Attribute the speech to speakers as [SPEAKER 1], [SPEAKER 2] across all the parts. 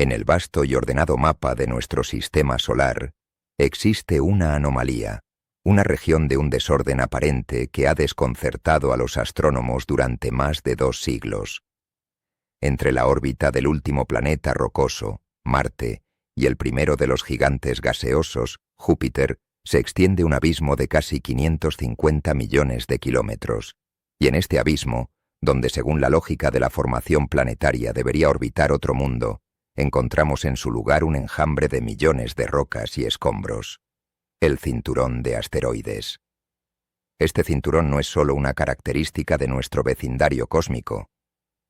[SPEAKER 1] En el vasto y ordenado mapa de nuestro sistema solar, existe una anomalía, una región de un desorden aparente que ha desconcertado a los astrónomos durante más de 2 siglos. Entre la órbita del último planeta rocoso, Marte, y el primero de los gigantes gaseosos, Júpiter, se extiende un abismo de casi 550 millones de kilómetros. Y en este abismo, donde según la lógica de la formación planetaria debería orbitar otro mundo, encontramos en su lugar un enjambre de millones de rocas y escombros. El cinturón de asteroides. Este cinturón no es solo una característica de nuestro vecindario cósmico.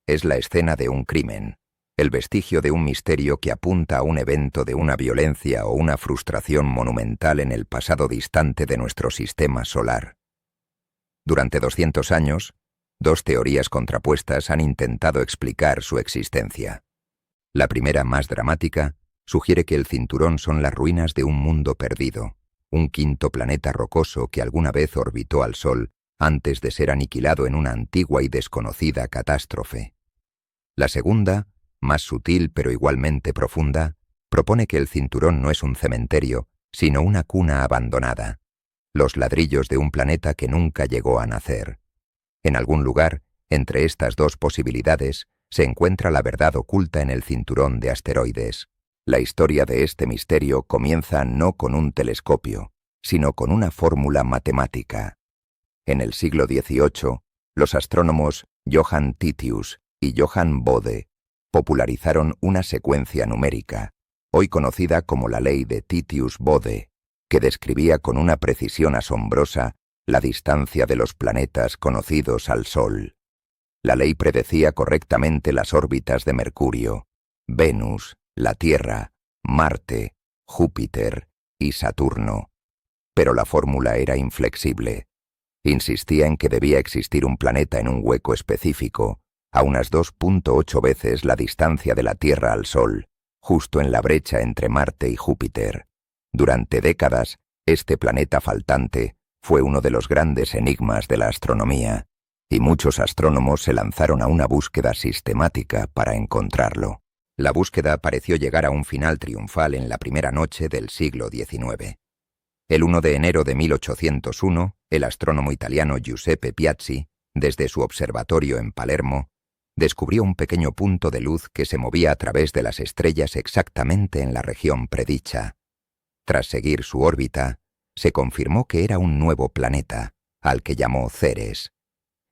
[SPEAKER 1] Es la escena de un crimen, el vestigio de un misterio que apunta a un evento de una violencia o una frustración monumental en el pasado distante de nuestro sistema solar. Durante 200 años, 2 teorías contrapuestas han intentado explicar su existencia. La primera, más dramática, sugiere que el cinturón son las ruinas de un mundo perdido, un quinto planeta rocoso que alguna vez orbitó al Sol antes de ser aniquilado en una antigua y desconocida catástrofe. La segunda, más sutil pero igualmente profunda, propone que el cinturón no es un cementerio, sino una cuna abandonada, los ladrillos de un planeta que nunca llegó a nacer. En algún lugar, entre estas 2 posibilidades, se encuentra la verdad oculta en el cinturón de asteroides. La historia de este misterio comienza no con un telescopio, sino con una fórmula matemática. En el siglo XVIII, los astrónomos Johann Titius y Johann Bode popularizaron una secuencia numérica, hoy conocida como la ley de Titius-Bode, que describía con una precisión asombrosa la distancia de los planetas conocidos al Sol. La ley predecía correctamente las órbitas de Mercurio, Venus, la Tierra, Marte, Júpiter y Saturno. Pero la fórmula era inflexible. Insistía en que debía existir un planeta en un hueco específico, a unas 2.8 veces la distancia de la Tierra al Sol, justo en la brecha entre Marte y Júpiter. Durante décadas, este planeta faltante fue uno de los grandes enigmas de la astronomía, y muchos astrónomos se lanzaron a una búsqueda sistemática para encontrarlo. La búsqueda pareció llegar a un final triunfal en la primera noche del siglo XIX. El 1 de enero de 1801, el astrónomo italiano Giuseppe Piazzi, desde su observatorio en Palermo, descubrió un pequeño punto de luz que se movía a través de las estrellas exactamente en la región predicha. Tras seguir su órbita, se confirmó que era un nuevo planeta, al que llamó Ceres.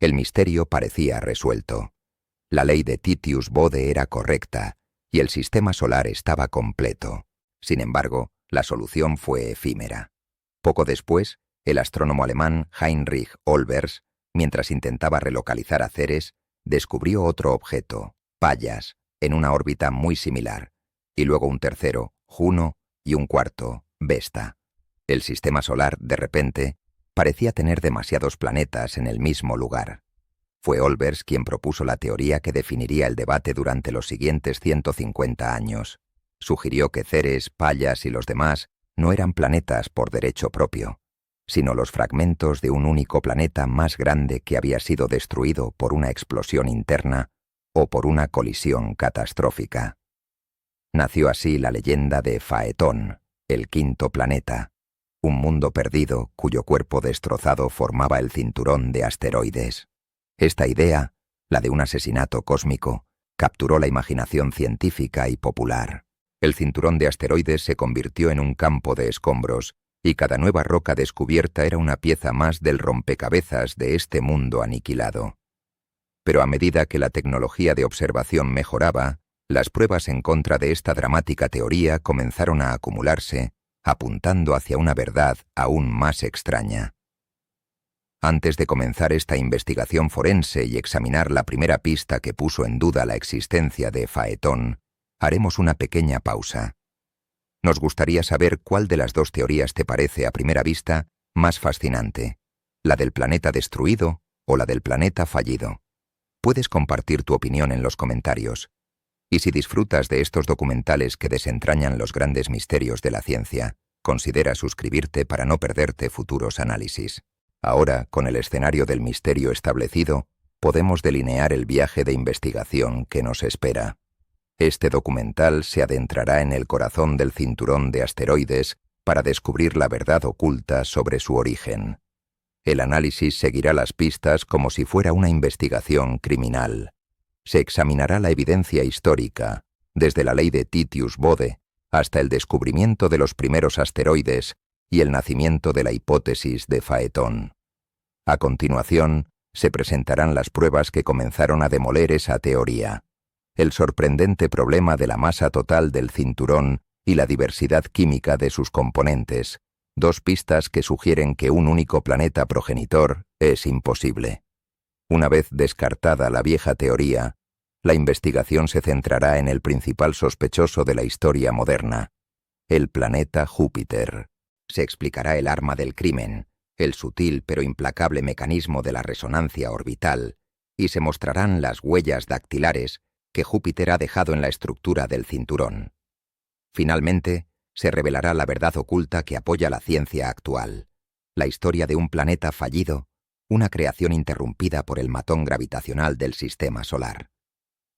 [SPEAKER 1] El misterio parecía resuelto. La ley de Titius-Bode era correcta, y el sistema solar estaba completo. Sin embargo, la solución fue efímera. Poco después, el astrónomo alemán Heinrich Olbers, mientras intentaba relocalizar a Ceres, descubrió otro objeto, Pallas, en una órbita muy similar, y luego un tercero, Juno, y un cuarto, Vesta. El sistema solar, de repente, parecía tener demasiados planetas en el mismo lugar. Fue Olbers quien propuso la teoría que definiría el debate durante los siguientes 150 años. Sugirió que Ceres, Pallas y los demás no eran planetas por derecho propio, sino los fragmentos de un único planeta más grande que había sido destruido por una explosión interna o por una colisión catastrófica. Nació así la leyenda de Faetón, el quinto planeta, un mundo perdido cuyo cuerpo destrozado formaba el cinturón de asteroides. Esta idea, la de un asesinato cósmico, capturó la imaginación científica y popular. El cinturón de asteroides se convirtió en un campo de escombros, y cada nueva roca descubierta era una pieza más del rompecabezas de este mundo aniquilado. Pero a medida que la tecnología de observación mejoraba, las pruebas en contra de esta dramática teoría comenzaron a acumularse, apuntando hacia una verdad aún más extraña. Antes de comenzar esta investigación forense y examinar la primera pista que puso en duda la existencia de Faetón, haremos una pequeña pausa. Nos gustaría saber cuál de las 2 teorías te parece a primera vista más fascinante, la del planeta destruido o la del planeta fallido. Puedes compartir tu opinión en los comentarios. Y si disfrutas de estos documentales que desentrañan los grandes misterios de la ciencia, considera suscribirte para no perderte futuros análisis. Ahora, con el escenario del misterio establecido, podemos delinear el viaje de investigación que nos espera. Este documental se adentrará en el corazón del cinturón de asteroides para descubrir la verdad oculta sobre su origen. El análisis seguirá las pistas como si fuera una investigación criminal. Se examinará la evidencia histórica, desde la ley de Titius-Bode hasta el descubrimiento de los primeros asteroides y el nacimiento de la hipótesis de Phaethon. A continuación, se presentarán las pruebas que comenzaron a demoler esa teoría. El sorprendente problema de la masa total del cinturón y la diversidad química de sus componentes, dos pistas que sugieren que un único planeta progenitor es imposible. Una vez descartada la vieja teoría, la investigación se centrará en el principal sospechoso de la historia moderna, el planeta Júpiter. Se explicará el arma del crimen, el sutil pero implacable mecanismo de la resonancia orbital, y se mostrarán las huellas dactilares que Júpiter ha dejado en la estructura del cinturón. Finalmente, se revelará la verdad oculta que apoya la ciencia actual, la historia de un planeta fallido, una creación interrumpida por el matón gravitacional del sistema solar.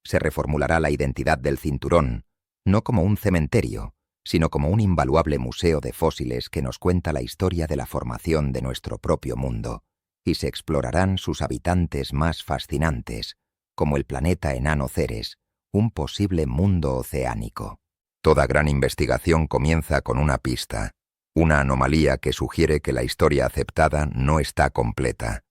[SPEAKER 1] Se reformulará la identidad del cinturón, no como un cementerio, sino como un invaluable museo de fósiles que nos cuenta la historia de la formación de nuestro propio mundo, y se explorarán sus habitantes más fascinantes, como el planeta enano Ceres, un posible mundo oceánico. Toda gran investigación comienza con una pista, una anomalía que sugiere que la historia aceptada no está completa.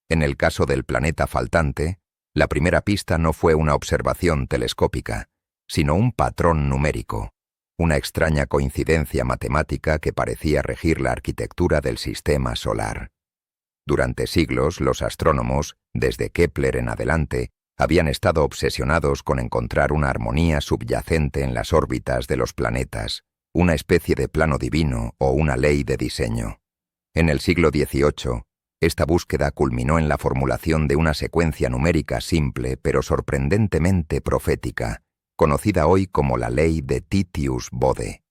[SPEAKER 1] En el caso del planeta faltante, la primera pista no fue una observación telescópica, sino un patrón numérico, una extraña coincidencia matemática que parecía regir la arquitectura del sistema solar. Durante siglos, los astrónomos, desde Kepler en adelante, habían estado obsesionados con encontrar una armonía subyacente en las órbitas de los planetas, una especie de plano divino o una ley de diseño. En el siglo XVIII, esta búsqueda culminó en la formulación de una secuencia numérica simple pero sorprendentemente profética, conocida hoy como la ley de Titius-Bode.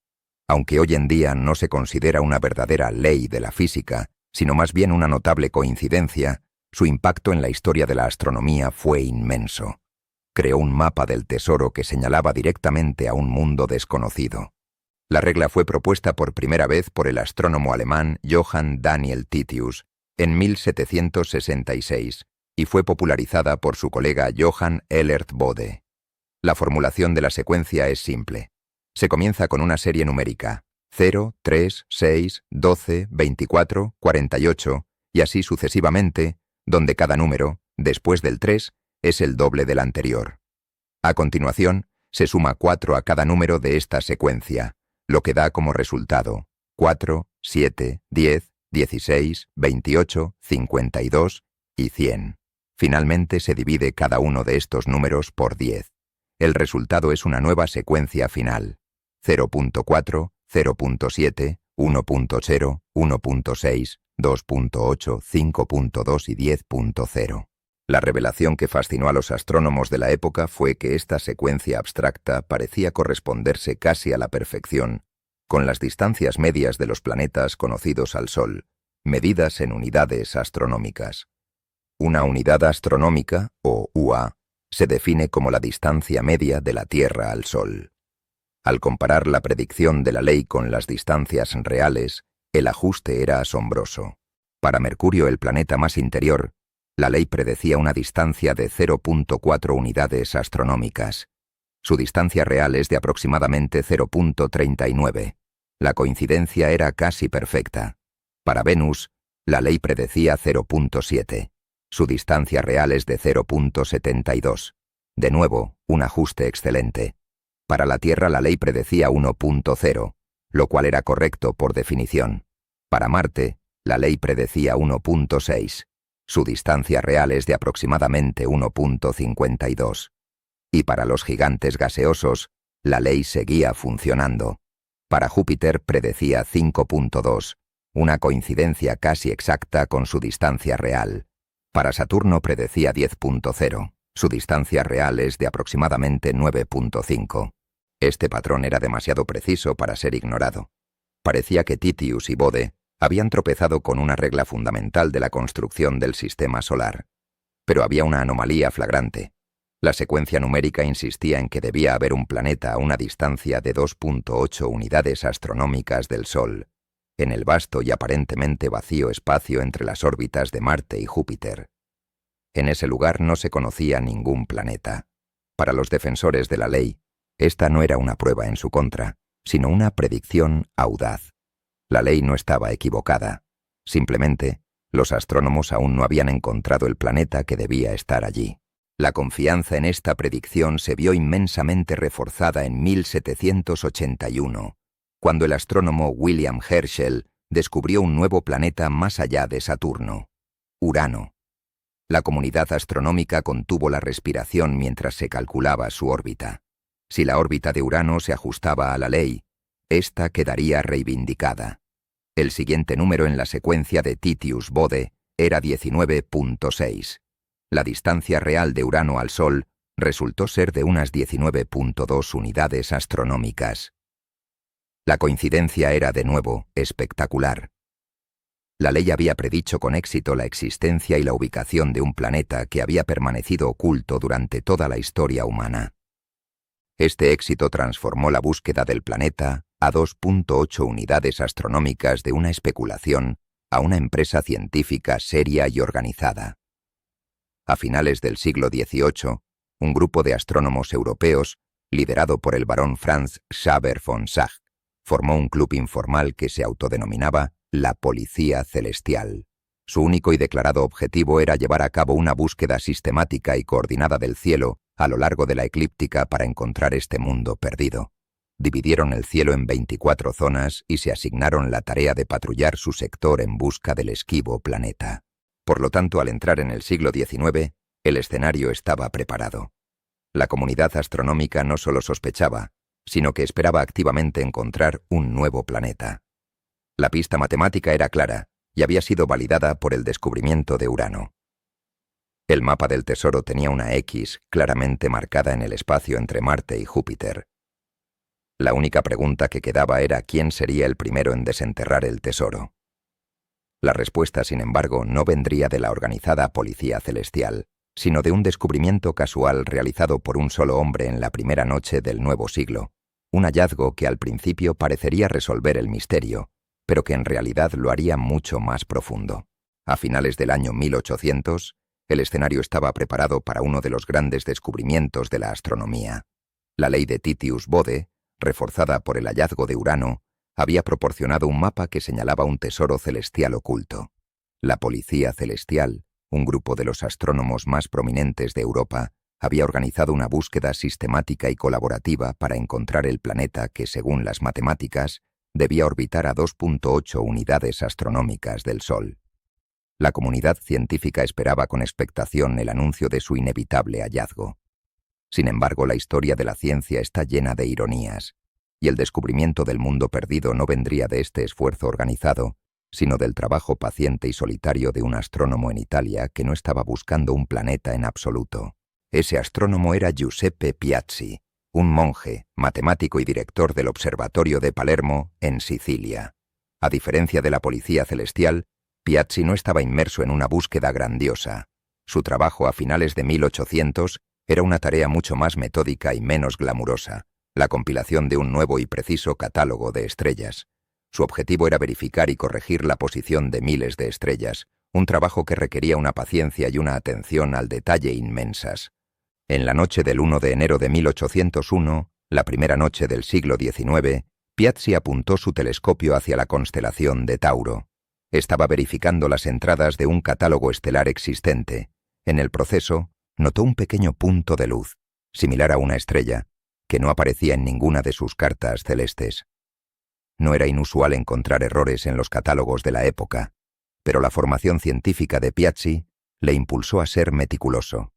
[SPEAKER 1] Aunque hoy en día no se considera una verdadera ley de la física, sino más bien una notable coincidencia, su impacto en la historia de la astronomía fue inmenso. Creó un mapa del tesoro que señalaba directamente a un mundo desconocido. La regla fue propuesta por primera vez por el astrónomo alemán Johann Daniel Titius en 1766 y fue popularizada por su colega Johann Elert Bode. La formulación de la secuencia es simple. Se comienza con una serie numérica, 0, 3, 6, 12, 24, 48, y así sucesivamente, donde cada número, después del 3, es el doble del anterior. A continuación, se suma 4 a cada número de esta secuencia, lo que da como resultado 4, 7, 10, 16, 28, 52 y 100. Finalmente se divide cada uno de estos números por 10. El resultado es una nueva secuencia final, 0.4, 0.7, 1.0, 1.6, 2.8, 5.2 y 10.0. La revelación que fascinó a los astrónomos de la época fue que esta secuencia abstracta parecía corresponderse casi a la perfección con las distancias medias de los planetas conocidos al Sol, medidas en unidades astronómicas. Una unidad astronómica, o UA, se define como la distancia media de la Tierra al Sol. Al comparar la predicción de la ley con las distancias reales, el ajuste era asombroso. Para Mercurio, el planeta más interior, la ley predecía una distancia de 0.4 unidades astronómicas. Su distancia real es de aproximadamente 0.39. La coincidencia era casi perfecta. Para Venus, la ley predecía 0.7. Su distancia real es de 0.72. De nuevo, un ajuste excelente. Para la Tierra la ley predecía 1.0, lo cual era correcto por definición. Para Marte, la ley predecía 1.6. Su distancia real es de aproximadamente 1.52. Y para los gigantes gaseosos, la ley seguía funcionando. Para Júpiter predecía 5.2, una coincidencia casi exacta con su distancia real. Para Saturno predecía 10.0, su distancia real es de aproximadamente 9.5. Este patrón era demasiado preciso para ser ignorado. Parecía que Titius y Bode habían tropezado con una regla fundamental de la construcción del sistema solar. Pero había una anomalía flagrante. La secuencia numérica insistía en que debía haber un planeta a una distancia de 2.8 unidades astronómicas del Sol, en el vasto y aparentemente vacío espacio entre las órbitas de Marte y Júpiter. En ese lugar no se conocía ningún planeta. Para los defensores de la ley, esta no era una prueba en su contra, sino una predicción audaz. La ley no estaba equivocada. Simplemente, los astrónomos aún no habían encontrado el planeta que debía estar allí. La confianza en esta predicción se vio inmensamente reforzada en 1781, cuando el astrónomo William Herschel descubrió un nuevo planeta más allá de Saturno, Urano. La comunidad astronómica contuvo la respiración mientras se calculaba su órbita. Si la órbita de Urano se ajustaba a la ley, ésta quedaría reivindicada. El siguiente número en la secuencia de Titius-Bode era 19.6. La distancia real de Urano al Sol resultó ser de unas 19.2 unidades astronómicas. La coincidencia era de nuevo espectacular. La ley había predicho con éxito la existencia y la ubicación de un planeta que había permanecido oculto durante toda la historia humana. Este éxito transformó la búsqueda del planeta a 2.8 unidades astronómicas de una especulación a una empresa científica seria y organizada. A finales del siglo XVIII, un grupo de astrónomos europeos, liderado por el barón Franz Xaver von Zach, formó un club informal que se autodenominaba la Policía Celestial. Su único y declarado objetivo era llevar a cabo una búsqueda sistemática y coordinada del cielo a lo largo de la eclíptica para encontrar este mundo perdido. Dividieron el cielo en 24 zonas y se asignaron la tarea de patrullar su sector en busca del esquivo planeta. Por lo tanto, al entrar en el siglo XIX, el escenario estaba preparado. La comunidad astronómica no solo sospechaba, sino que esperaba activamente encontrar un nuevo planeta. La pista matemática era clara y había sido validada por el descubrimiento de Urano. El mapa del tesoro tenía una X claramente marcada en el espacio entre Marte y Júpiter. La única pregunta que quedaba era quién sería el primero en desenterrar el tesoro. La respuesta, sin embargo, no vendría de la organizada Policía Celestial, sino de un descubrimiento casual realizado por un solo hombre en la primera noche del nuevo siglo, un hallazgo que al principio parecería resolver el misterio, pero que en realidad lo haría mucho más profundo. A finales del año 1800, el escenario estaba preparado para uno de los grandes descubrimientos de la astronomía. La ley de Titius-Bode, reforzada por el hallazgo de Urano, había proporcionado un mapa que señalaba un tesoro celestial oculto. La Policía Celestial, un grupo de los astrónomos más prominentes de Europa, había organizado una búsqueda sistemática y colaborativa para encontrar el planeta que, según las matemáticas, debía orbitar a 2.8 unidades astronómicas del Sol. La comunidad científica esperaba con expectación el anuncio de su inevitable hallazgo. Sin embargo, la historia de la ciencia está llena de ironías, y el descubrimiento del mundo perdido no vendría de este esfuerzo organizado, sino del trabajo paciente y solitario de un astrónomo en Italia que no estaba buscando un planeta en absoluto. Ese astrónomo era Giuseppe Piazzi, un monje, matemático y director del Observatorio de Palermo, en Sicilia. A diferencia de la Policía Celestial, Piazzi no estaba inmerso en una búsqueda grandiosa. Su trabajo a finales de 1800 era una tarea mucho más metódica y menos glamurosa, la compilación de un nuevo y preciso catálogo de estrellas. Su objetivo era verificar y corregir la posición de miles de estrellas, un trabajo que requería una paciencia y una atención al detalle inmensas. En la noche del 1 de enero de 1801, la primera noche del siglo XIX, Piazzi apuntó su telescopio hacia la constelación de Tauro. Estaba verificando las entradas de un catálogo estelar existente. En el proceso, notó un pequeño punto de luz, similar a una estrella, que no aparecía en ninguna de sus cartas celestes. No era inusual encontrar errores en los catálogos de la época, pero la formación científica de Piazzi le impulsó a ser meticuloso.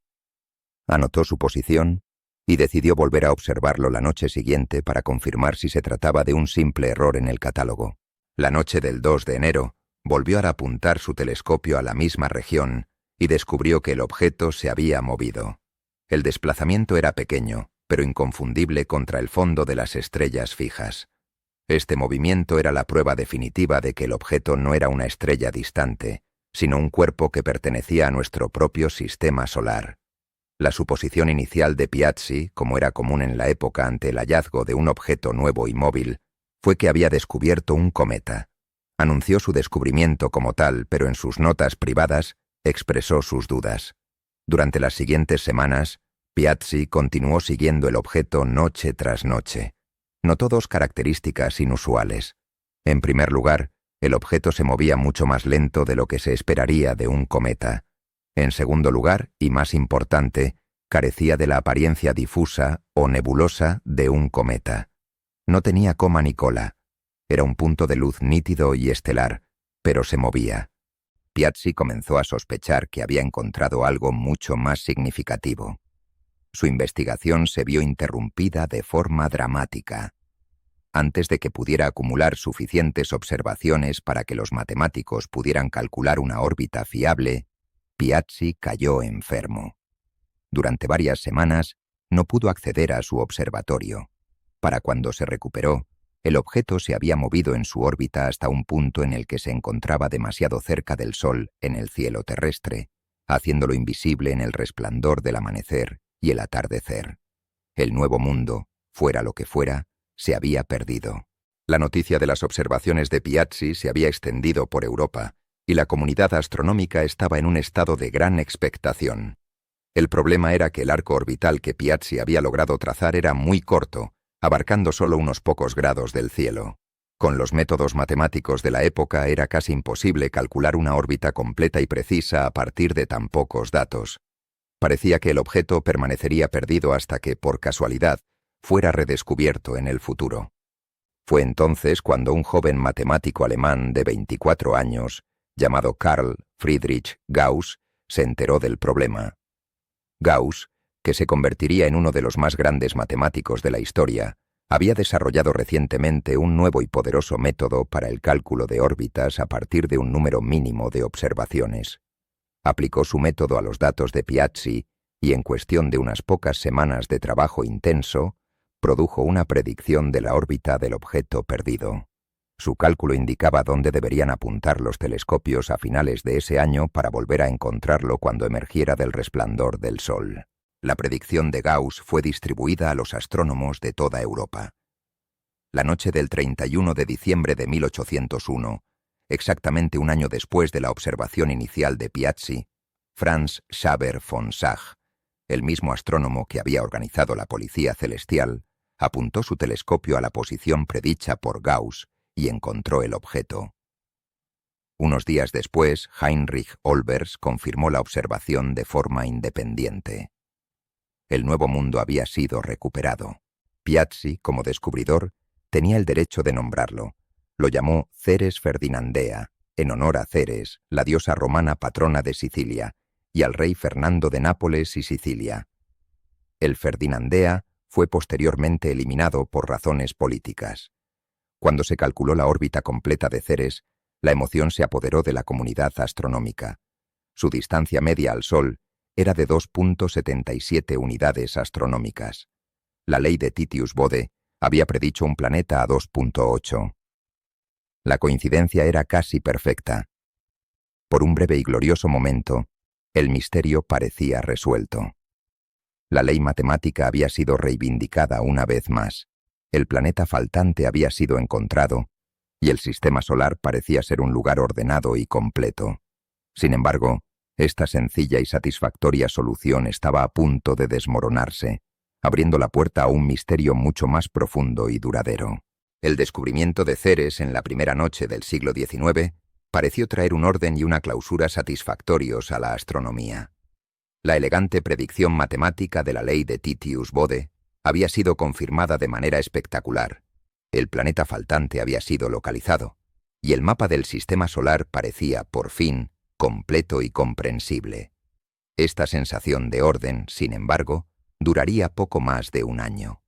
[SPEAKER 1] Anotó su posición y decidió volver a observarlo la noche siguiente para confirmar si se trataba de un simple error en el catálogo. La noche del 2 de enero, volvió a apuntar su telescopio a la misma región y descubrió que el objeto se había movido. El desplazamiento era pequeño, pero inconfundible contra el fondo de las estrellas fijas. Este movimiento era la prueba definitiva de que el objeto no era una estrella distante, sino un cuerpo que pertenecía a nuestro propio sistema solar. La suposición inicial de Piazzi, como era común en la época ante el hallazgo de un objeto nuevo y móvil, fue que había descubierto un cometa. Anunció su descubrimiento como tal, pero en sus notas privadas expresó sus dudas. Durante las siguientes semanas, Piazzi continuó siguiendo el objeto noche tras noche. Notó dos características inusuales. En primer lugar, el objeto se movía mucho más lento de lo que se esperaría de un cometa. En segundo lugar, y más importante, carecía de la apariencia difusa o nebulosa de un cometa. No tenía coma ni cola. Era un punto de luz nítido y estelar, pero se movía. Piazzi comenzó a sospechar que había encontrado algo mucho más significativo. Su investigación se vio interrumpida de forma dramática. Antes de que pudiera acumular suficientes observaciones para que los matemáticos pudieran calcular una órbita fiable, Piazzi cayó enfermo. Durante varias semanas no pudo acceder a su observatorio. Para cuando se recuperó, el objeto se había movido en su órbita hasta un punto en el que se encontraba demasiado cerca del Sol en el cielo terrestre, haciéndolo invisible en el resplandor del amanecer y el atardecer. El nuevo mundo, fuera lo que fuera, se había perdido. La noticia de las observaciones de Piazzi se había extendido por Europa, y la comunidad astronómica estaba en un estado de gran expectación. El problema era que el arco orbital que Piazzi había logrado trazar era muy corto, abarcando solo unos pocos grados del cielo. Con los métodos matemáticos de la época era casi imposible calcular una órbita completa y precisa a partir de tan pocos datos. Parecía que el objeto permanecería perdido hasta que, por casualidad, fuera redescubierto en el futuro. Fue entonces cuando un joven matemático alemán de 24 años, llamado Carl Friedrich Gauss, se enteró del problema. Gauss, que se convertiría en uno de los más grandes matemáticos de la historia, había desarrollado recientemente un nuevo y poderoso método para el cálculo de órbitas a partir de un número mínimo de observaciones. Aplicó su método a los datos de Piazzi y en cuestión de unas pocas semanas de trabajo intenso, produjo una predicción de la órbita del objeto perdido. Su cálculo indicaba dónde deberían apuntar los telescopios a finales de ese año para volver a encontrarlo cuando emergiera del resplandor del Sol. La predicción de Gauss fue distribuida a los astrónomos de toda Europa. La noche del 31 de diciembre de 1801, exactamente un año después de la observación inicial de Piazzi, Franz Xaver von Zach, el mismo astrónomo que había organizado la policía celestial, apuntó su telescopio a la posición predicha por Gauss y encontró el objeto. Unos días después, Heinrich Olbers confirmó la observación de forma independiente. El nuevo mundo había sido recuperado. Piazzi, como descubridor, tenía el derecho de nombrarlo. Lo llamó Ceres Ferdinandea, en honor a Ceres, la diosa romana patrona de Sicilia, y al rey Fernando de Nápoles y Sicilia. El Ferdinandea fue posteriormente eliminado por razones políticas. Cuando se calculó la órbita completa de Ceres, la emoción se apoderó de la comunidad astronómica. Su distancia media al Sol era de 2.77 unidades astronómicas. La ley de Titius-Bode había predicho un planeta a 2.8. La coincidencia era casi perfecta. Por un breve y glorioso momento, el misterio parecía resuelto. La ley matemática había sido reivindicada una vez más. El planeta faltante había sido encontrado, y el sistema solar parecía ser un lugar ordenado y completo. Sin embargo, esta sencilla y satisfactoria solución estaba a punto de desmoronarse, abriendo la puerta a un misterio mucho más profundo y duradero. El descubrimiento de Ceres en la primera noche del siglo XIX pareció traer un orden y una clausura satisfactorios a la astronomía. La elegante predicción matemática de la ley de Titius-Bode había sido confirmada de manera espectacular. El planeta faltante había sido localizado, y el mapa del sistema solar parecía, por fin, completo y comprensible. Esta sensación de orden, sin embargo, duraría poco más de un año.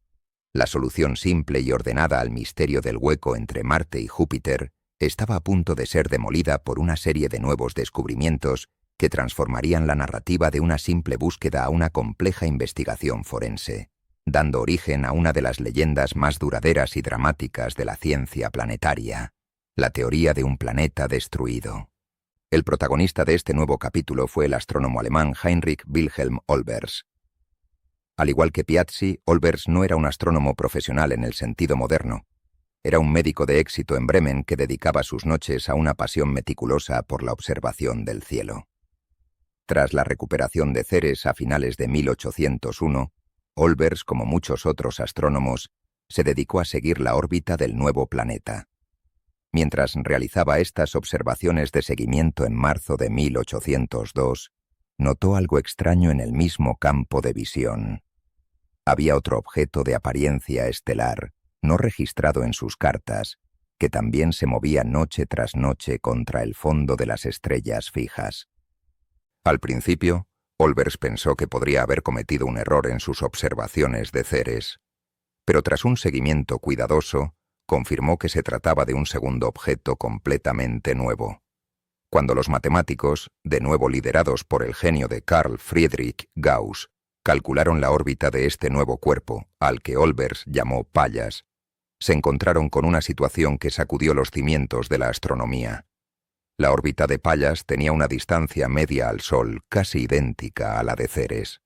[SPEAKER 1] La solución simple y ordenada al misterio del hueco entre Marte y Júpiter estaba a punto de ser demolida por una serie de nuevos descubrimientos que transformarían la narrativa de una simple búsqueda a una compleja investigación forense, dando origen a una de las leyendas más duraderas y dramáticas de la ciencia planetaria, la teoría de un planeta destruido. El protagonista de este nuevo capítulo fue el astrónomo alemán Heinrich Wilhelm Olbers. Al igual que Piazzi, Olbers no era un astrónomo profesional en el sentido moderno. Era un médico de éxito en Bremen que dedicaba sus noches a una pasión meticulosa por la observación del cielo. Tras la recuperación de Ceres a finales de 1801, Olbers, como muchos otros astrónomos, se dedicó a seguir la órbita del nuevo planeta. Mientras realizaba estas observaciones de seguimiento en marzo de 1802, notó algo extraño en el mismo campo de visión. Había otro objeto de apariencia estelar, no registrado en sus cartas, que también se movía noche tras noche contra el fondo de las estrellas fijas. Al principio, Olbers pensó que podría haber cometido un error en sus observaciones de Ceres, pero tras un seguimiento cuidadoso, confirmó que se trataba de un segundo objeto completamente nuevo. Cuando los matemáticos, de nuevo liderados por el genio de Carl Friedrich Gauss, calcularon la órbita de este nuevo cuerpo, al que Olbers llamó Pallas, se encontraron con una situación que sacudió los cimientos de la astronomía. La órbita de Pallas tenía una distancia media al Sol casi idéntica a la de Ceres.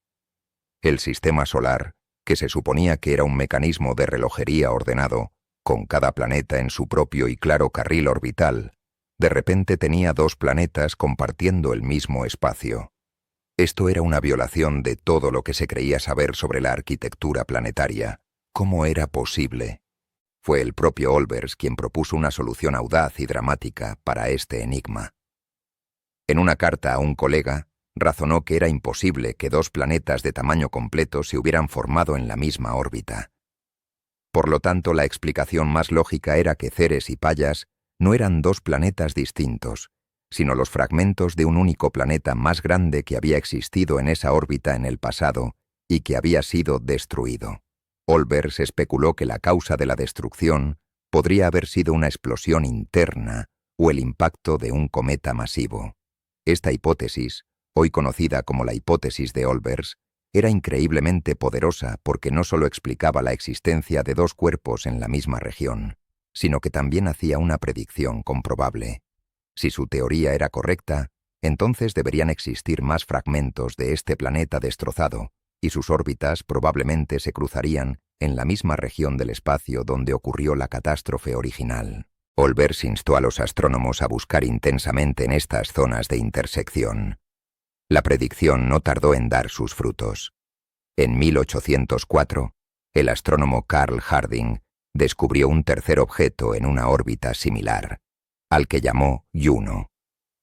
[SPEAKER 1] El sistema solar, que se suponía que era un mecanismo de relojería ordenado, con cada planeta en su propio y claro carril orbital, de repente tenía dos planetas compartiendo el mismo espacio. Esto era una violación de todo lo que se creía saber sobre la arquitectura planetaria. ¿Cómo era posible? Fue el propio Olbers quien propuso una solución audaz y dramática para este enigma. En una carta a un colega, razonó que era imposible que dos planetas de tamaño completo se hubieran formado en la misma órbita. Por lo tanto, la explicación más lógica era que Ceres y Pallas no eran dos planetas distintos, sino los fragmentos de un único planeta más grande que había existido en esa órbita en el pasado y que había sido destruido. Olbers especuló que la causa de la destrucción podría haber sido una explosión interna o el impacto de un cometa masivo. Esta hipótesis, hoy conocida como la hipótesis de Olbers, era increíblemente poderosa porque no solo explicaba la existencia de dos cuerpos en la misma región, sino que también hacía una predicción comprobable. Si su teoría era correcta, entonces deberían existir más fragmentos de este planeta destrozado, y sus órbitas probablemente se cruzarían en la misma región del espacio donde ocurrió la catástrofe original. Olbers instó a los astrónomos a buscar intensamente en estas zonas de intersección. La predicción no tardó en dar sus frutos. En 1804, el astrónomo Carl Harding descubrió un tercer objeto en una órbita similar, al que llamó Juno,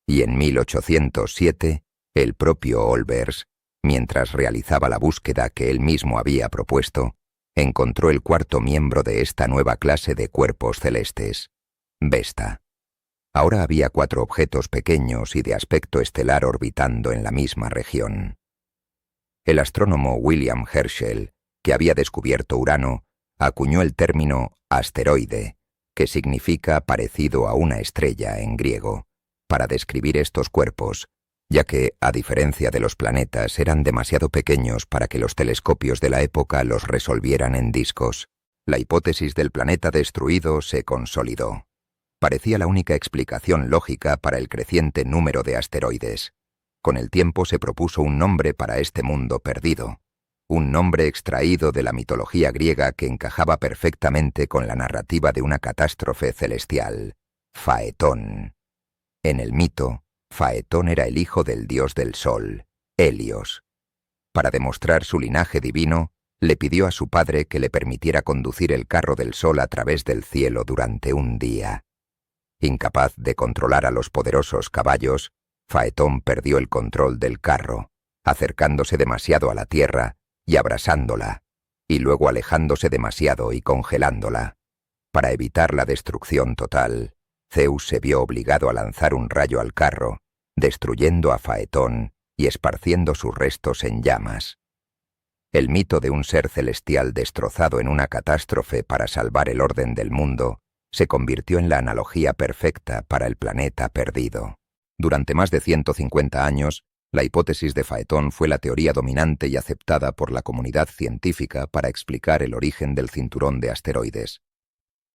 [SPEAKER 1] y en 1807, el propio Olbers, mientras realizaba la búsqueda que él mismo había propuesto, encontró el cuarto miembro de esta nueva clase de cuerpos celestes, Vesta. Ahora había 4 objetos pequeños y de aspecto estelar orbitando en la misma región. El astrónomo William Herschel, que había descubierto Urano, acuñó el término asteroide, que significa parecido a una estrella en griego, para describir estos cuerpos, ya que, a diferencia de los planetas, eran demasiado pequeños para que los telescopios de la época los resolvieran en discos. La hipótesis del planeta destruido se consolidó. Parecía la única explicación lógica para el creciente número de asteroides. Con el tiempo se propuso un nombre para este mundo perdido, un nombre extraído de la mitología griega que encajaba perfectamente con la narrativa de una catástrofe celestial: Faetón. En el mito, Faetón era el hijo del dios del sol, Helios. Para demostrar su linaje divino, le pidió a su padre que le permitiera conducir el carro del sol a través del cielo durante un día. Incapaz de controlar a los poderosos caballos, Faetón perdió el control del carro, acercándose demasiado a la tierra y abrasándola, y luego alejándose demasiado y congelándola. Para evitar la destrucción total, Zeus se vio obligado a lanzar un rayo al carro, destruyendo a Faetón y esparciendo sus restos en llamas. El mito de un ser celestial destrozado en una catástrofe para salvar el orden del mundo se convirtió en la analogía perfecta para el planeta perdido. Durante más de 150 años, la hipótesis de Faetón fue la teoría dominante y aceptada por la comunidad científica para explicar el origen del cinturón de asteroides.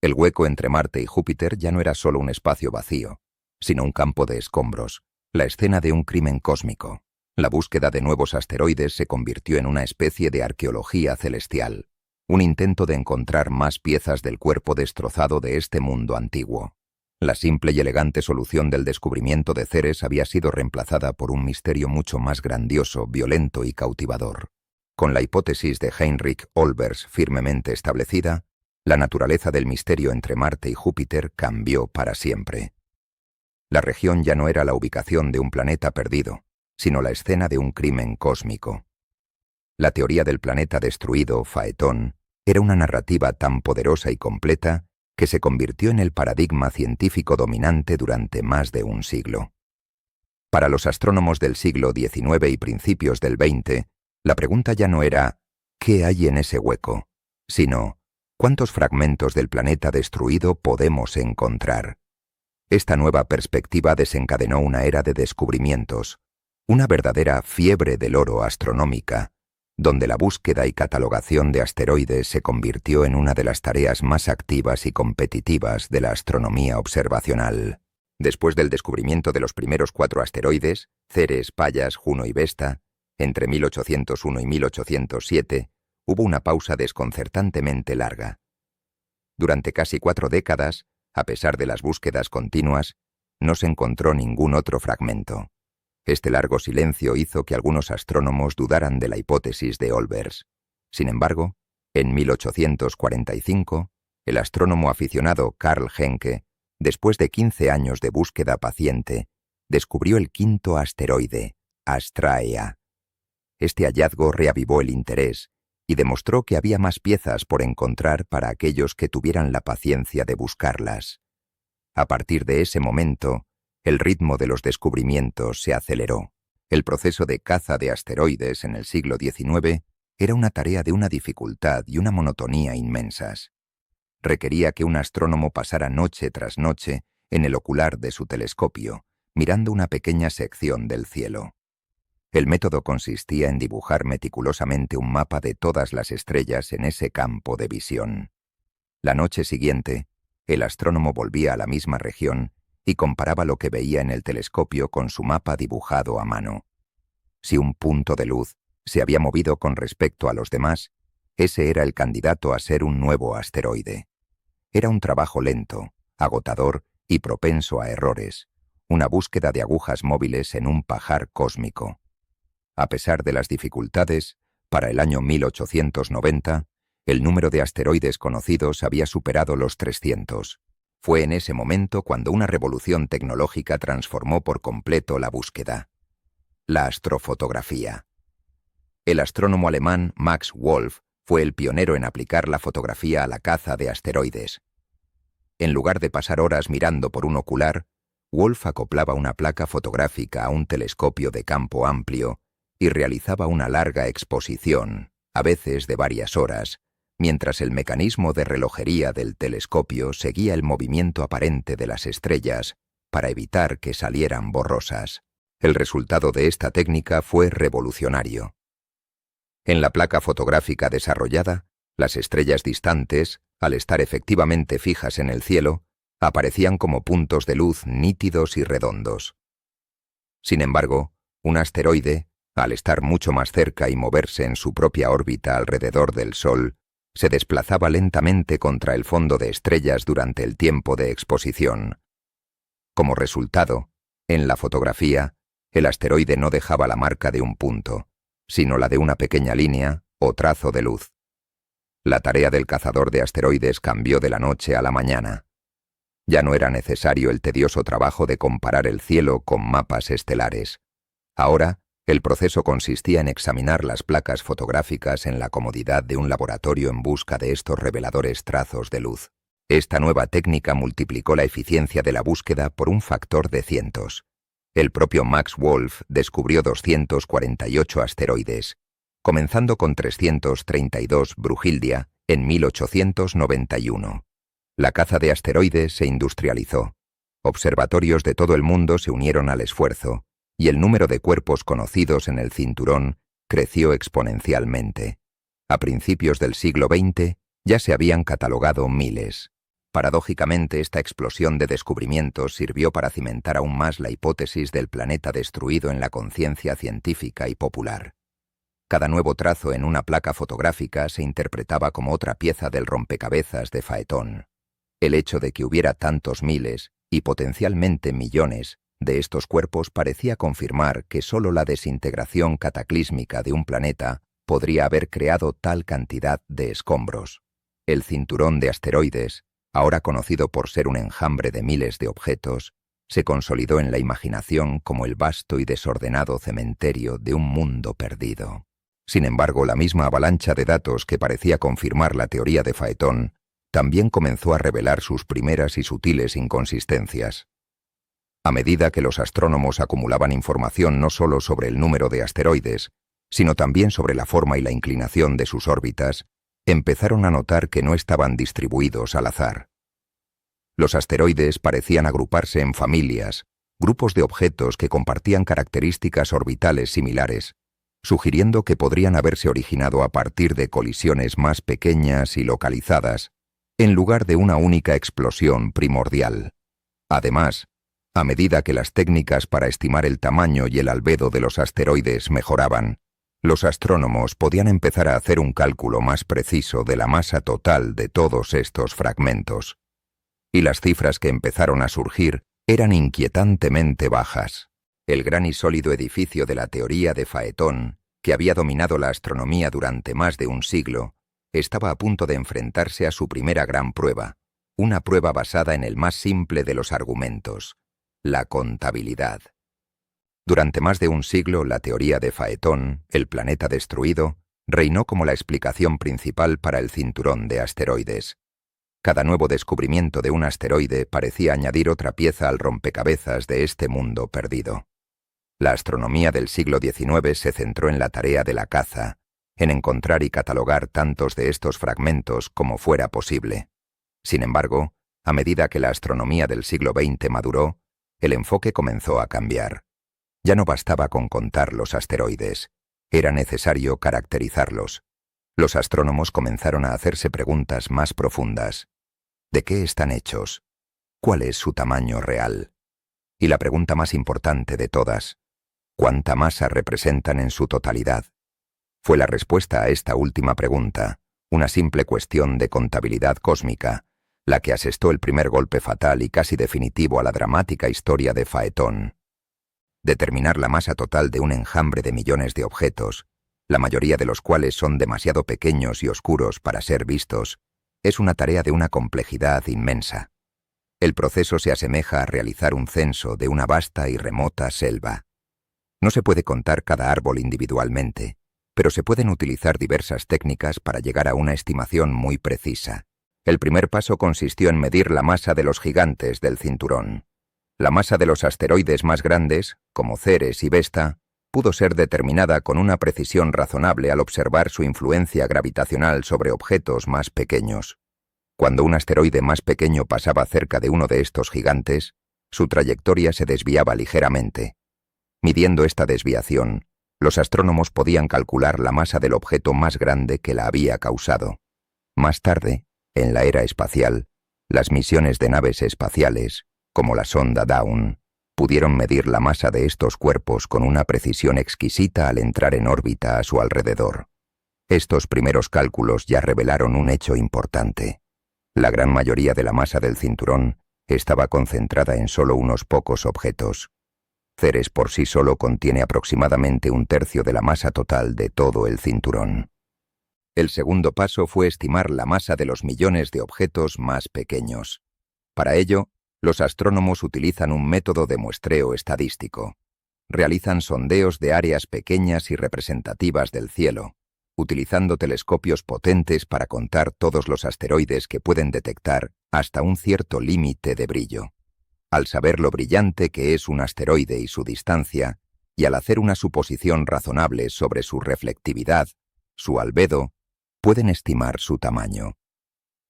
[SPEAKER 1] El hueco entre Marte y Júpiter ya no era solo un espacio vacío, sino un campo de escombros, la escena de un crimen cósmico. La búsqueda de nuevos asteroides se convirtió en una especie de arqueología celestial, un intento de encontrar más piezas del cuerpo destrozado de este mundo antiguo. La simple y elegante solución del descubrimiento de Ceres había sido reemplazada por un misterio mucho más grandioso, violento y cautivador. Con la hipótesis de Heinrich Olbers firmemente establecida, la naturaleza del misterio entre Marte y Júpiter cambió para siempre. La región ya no era la ubicación de un planeta perdido, sino la escena de un crimen cósmico. La teoría del planeta destruido, Faetón, era una narrativa tan poderosa y completa que se convirtió en el paradigma científico dominante durante más de un siglo. Para los astrónomos del siglo XIX y principios del XX, la pregunta ya no era ¿qué hay en ese hueco?, sino ¿cuántos fragmentos del planeta destruido podemos encontrar? Esta nueva perspectiva desencadenó una era de descubrimientos, una verdadera fiebre del oro astronómica, donde la búsqueda y catalogación de asteroides se convirtió en una de las tareas más activas y competitivas de la astronomía observacional. Después del descubrimiento de los primeros 4 asteroides, Ceres, Pallas, Juno y Vesta, entre 1801 y 1807, hubo una pausa desconcertantemente larga. Durante casi 4 décadas, a pesar de las búsquedas continuas, no se encontró ningún otro fragmento. Este largo silencio hizo que algunos astrónomos dudaran de la hipótesis de Olbers. Sin embargo, en 1845, el astrónomo aficionado Carl Henke, después de 15 años de búsqueda paciente, descubrió el 5º asteroide, Astraea. Este hallazgo reavivó el interés y demostró que había más piezas por encontrar para aquellos que tuvieran la paciencia de buscarlas. A partir de ese momento, el ritmo de los descubrimientos se aceleró. El proceso de caza de asteroides en el siglo XIX era una tarea de una dificultad y una monotonía inmensas. Requería que un astrónomo pasara noche tras noche en el ocular de su telescopio, mirando una pequeña sección del cielo. El método consistía en dibujar meticulosamente un mapa de todas las estrellas en ese campo de visión. La noche siguiente, el astrónomo volvía a la misma región y comparaba lo que veía en el telescopio con su mapa dibujado a mano. Si un punto de luz se había movido con respecto a los demás, ese era el candidato a ser un nuevo asteroide. Era un trabajo lento, agotador y propenso a errores, una búsqueda de agujas móviles en un pajar cósmico. A pesar de las dificultades, para el año 1890, el número de asteroides conocidos había superado los 300. Fue en ese momento cuando una revolución tecnológica transformó por completo la búsqueda: la astrofotografía. El astrónomo alemán Max Wolf fue el pionero en aplicar la fotografía a la caza de asteroides. En lugar de pasar horas mirando por un ocular, Wolf acoplaba una placa fotográfica a un telescopio de campo amplio y realizaba una larga exposición, a veces de varias horas, mientras el mecanismo de relojería del telescopio seguía el movimiento aparente de las estrellas para evitar que salieran borrosas. El resultado de esta técnica fue revolucionario. En la placa fotográfica desarrollada, las estrellas distantes, al estar efectivamente fijas en el cielo, aparecían como puntos de luz nítidos y redondos. Sin embargo, un asteroide, al estar mucho más cerca y moverse en su propia órbita alrededor del Sol, se desplazaba lentamente contra el fondo de estrellas durante el tiempo de exposición. Como resultado, en la fotografía, el asteroide no dejaba la marca de un punto, sino la de una pequeña línea o trazo de luz. La tarea del cazador de asteroides cambió de la noche a la mañana. Ya no era necesario el tedioso trabajo de comparar el cielo con mapas estelares. Ahora, el proceso consistía en examinar las placas fotográficas en la comodidad de un laboratorio en busca de estos reveladores trazos de luz. Esta nueva técnica multiplicó la eficiencia de la búsqueda por un factor de cientos. El propio Max Wolf descubrió 248 asteroides, comenzando con 332 Brugildia en 1891. La caza de asteroides se industrializó. Observatorios de todo el mundo se unieron al esfuerzo, y el número de cuerpos conocidos en el cinturón creció exponencialmente. A principios del siglo XX ya se habían catalogado miles. Paradójicamente, esta explosión de descubrimientos sirvió para cimentar aún más la hipótesis del planeta destruido en la conciencia científica y popular. Cada nuevo trazo en una placa fotográfica se interpretaba como otra pieza del rompecabezas de Phaeton. El hecho de que hubiera tantos miles, y potencialmente millones, de estos cuerpos parecía confirmar que solo la desintegración cataclísmica de un planeta podría haber creado tal cantidad de escombros. El cinturón de asteroides, ahora conocido por ser un enjambre de miles de objetos, se consolidó en la imaginación como el vasto y desordenado cementerio de un mundo perdido. Sin embargo, la misma avalancha de datos que parecía confirmar la teoría de Phaeton también comenzó a revelar sus primeras y sutiles inconsistencias. A medida que los astrónomos acumulaban información no solo sobre el número de asteroides, sino también sobre la forma y la inclinación de sus órbitas, empezaron a notar que no estaban distribuidos al azar. Los asteroides parecían agruparse en familias, grupos de objetos que compartían características orbitales similares, sugiriendo que podrían haberse originado a partir de colisiones más pequeñas y localizadas, en lugar de una única explosión primordial. Además, a medida que las técnicas para estimar el tamaño y el albedo de los asteroides mejoraban, los astrónomos podían empezar a hacer un cálculo más preciso de la masa total de todos estos fragmentos. Y las cifras que empezaron a surgir eran inquietantemente bajas. El gran y sólido edificio de la teoría de Phaeton, que había dominado la astronomía durante más de un siglo, estaba a punto de enfrentarse a su primera gran prueba, una prueba basada en el más simple de los argumentos, la contabilidad. Durante más de un siglo, la teoría de Phaeton, el planeta destruido, reinó como la explicación principal para el cinturón de asteroides. Cada nuevo descubrimiento de un asteroide parecía añadir otra pieza al rompecabezas de este mundo perdido. La astronomía del siglo XIX se centró en la tarea de la caza, en encontrar y catalogar tantos de estos fragmentos como fuera posible. Sin embargo, a medida que la astronomía del siglo XX maduró, el enfoque comenzó a cambiar. Ya no bastaba con contar los asteroides, era necesario caracterizarlos. Los astrónomos comenzaron a hacerse preguntas más profundas. ¿De qué están hechos? ¿Cuál es su tamaño real? Y la pregunta más importante de todas, ¿cuánta masa representan en su totalidad? Fue la respuesta a esta última pregunta, una simple cuestión de contabilidad cósmica, la que asestó el primer golpe fatal y casi definitivo a la dramática historia de Phaeton. Determinar la masa total de un enjambre de millones de objetos, la mayoría de los cuales son demasiado pequeños y oscuros para ser vistos, es una tarea de una complejidad inmensa. El proceso se asemeja a realizar un censo de una vasta y remota selva. No se puede contar cada árbol individualmente, pero se pueden utilizar diversas técnicas para llegar a una estimación muy precisa. El primer paso consistió en medir la masa de los gigantes del cinturón. La masa de los asteroides más grandes, como Ceres y Vesta, pudo ser determinada con una precisión razonable al observar su influencia gravitacional sobre objetos más pequeños. Cuando un asteroide más pequeño pasaba cerca de uno de estos gigantes, su trayectoria se desviaba ligeramente. Midiendo esta desviación, los astrónomos podían calcular la masa del objeto más grande que la había causado. Más tarde, en la era espacial, las misiones de naves espaciales, como la sonda Dawn, pudieron medir la masa de estos cuerpos con una precisión exquisita al entrar en órbita a su alrededor. Estos primeros cálculos ya revelaron un hecho importante. La gran mayoría de la masa del cinturón estaba concentrada en solo unos pocos objetos. Ceres por sí solo contiene aproximadamente un tercio de la masa total de todo el cinturón. El segundo paso fue estimar la masa de los millones de objetos más pequeños. Para ello, los astrónomos utilizan un método de muestreo estadístico. Realizan sondeos de áreas pequeñas y representativas del cielo, utilizando telescopios potentes para contar todos los asteroides que pueden detectar hasta un cierto límite de brillo. Al saber lo brillante que es un asteroide y su distancia, y al hacer una suposición razonable sobre su reflectividad, su albedo, pueden estimar su tamaño.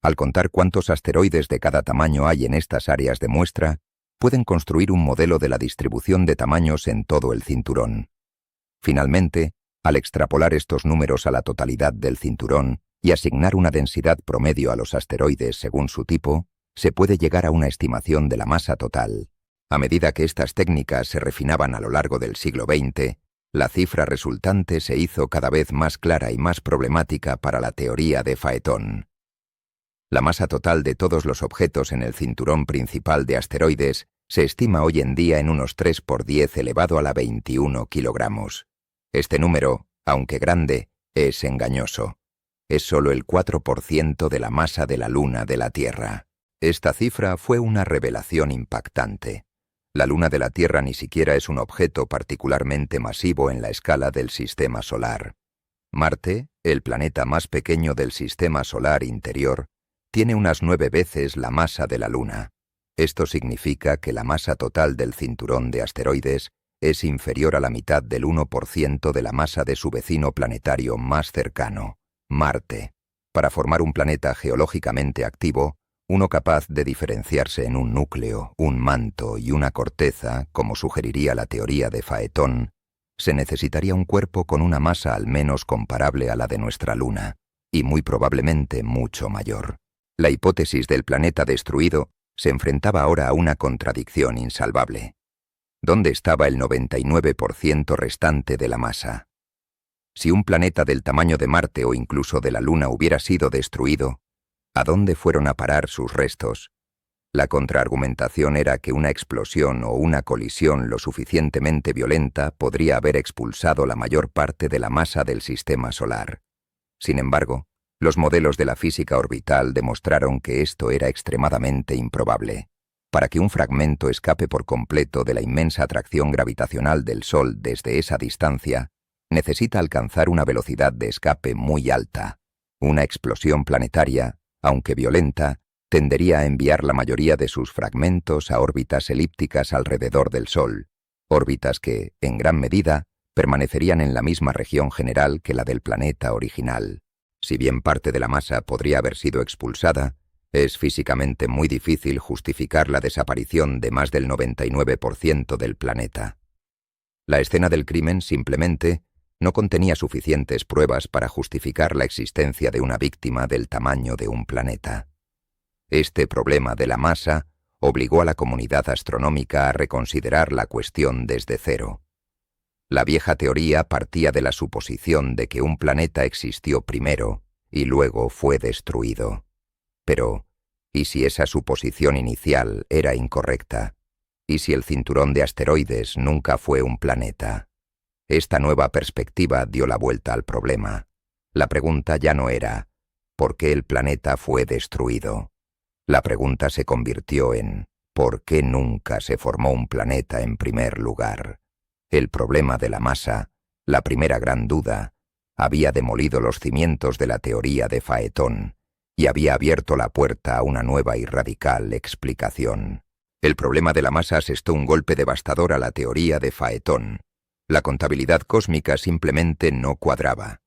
[SPEAKER 1] Al contar cuántos asteroides de cada tamaño hay en estas áreas de muestra, pueden construir un modelo de la distribución de tamaños en todo el cinturón. Finalmente, al extrapolar estos números a la totalidad del cinturón y asignar una densidad promedio a los asteroides según su tipo, se puede llegar a una estimación de la masa total. A medida que estas técnicas se refinaban a lo largo del siglo XX, la cifra resultante se hizo cada vez más clara y más problemática para la teoría de Phaeton. La masa total de todos los objetos en el cinturón principal de asteroides se estima hoy en día en unos 3 por 10 elevado a la 21 kilogramos. Este número, aunque grande, es engañoso. Es solo el 4% de la masa de la Luna de la Tierra. Esta cifra fue una revelación impactante. La Luna de la Tierra ni siquiera es un objeto particularmente masivo en la escala del Sistema Solar. Marte, el planeta más pequeño del Sistema Solar interior, tiene unas 9 veces la masa de la Luna. Esto significa que la masa total del cinturón de asteroides es inferior a la mitad del 1% de la masa de su vecino planetario más cercano, Marte. Para formar un planeta geológicamente activo, uno capaz de diferenciarse en un núcleo, un manto y una corteza, como sugeriría la teoría de Phaeton, se necesitaría un cuerpo con una masa al menos comparable a la de nuestra Luna, y muy probablemente mucho mayor. La hipótesis del planeta destruido se enfrentaba ahora a una contradicción insalvable. ¿Dónde estaba el 99% restante de la masa? Si un planeta del tamaño de Marte o incluso de la Luna hubiera sido destruido, ¿a dónde fueron a parar sus restos? La contraargumentación era que una explosión o una colisión lo suficientemente violenta podría haber expulsado la mayor parte de la masa del sistema solar. Sin embargo, los modelos de la física orbital demostraron que esto era extremadamente improbable. Para que un fragmento escape por completo de la inmensa atracción gravitacional del Sol desde esa distancia, necesita alcanzar una velocidad de escape muy alta. Una explosión planetaria, aunque violenta, tendería a enviar la mayoría de sus fragmentos a órbitas elípticas alrededor del Sol, órbitas que, en gran medida, permanecerían en la misma región general que la del planeta original. Si bien parte de la masa podría haber sido expulsada, es físicamente muy difícil justificar la desaparición de más del 99% del planeta. La escena del crimen simplemente no contenía suficientes pruebas para justificar la existencia de una víctima del tamaño de un planeta. Este problema de la masa obligó a la comunidad astronómica a reconsiderar la cuestión desde cero. La vieja teoría partía de la suposición de que un planeta existió primero y luego fue destruido. Pero, ¿y si esa suposición inicial era incorrecta? ¿Y si el cinturón de asteroides nunca fue un planeta? Esta nueva perspectiva dio la vuelta al problema. La pregunta ya no era ¿por qué el planeta fue destruido? La pregunta se convirtió en ¿por qué nunca se formó un planeta en primer lugar? El problema de la masa, la primera gran duda, había demolido los cimientos de la teoría de Phaeton y había abierto la puerta a una nueva y radical explicación. El problema de la masa asestó un golpe devastador a la teoría de Phaeton. La contabilidad cósmica simplemente no cuadraba.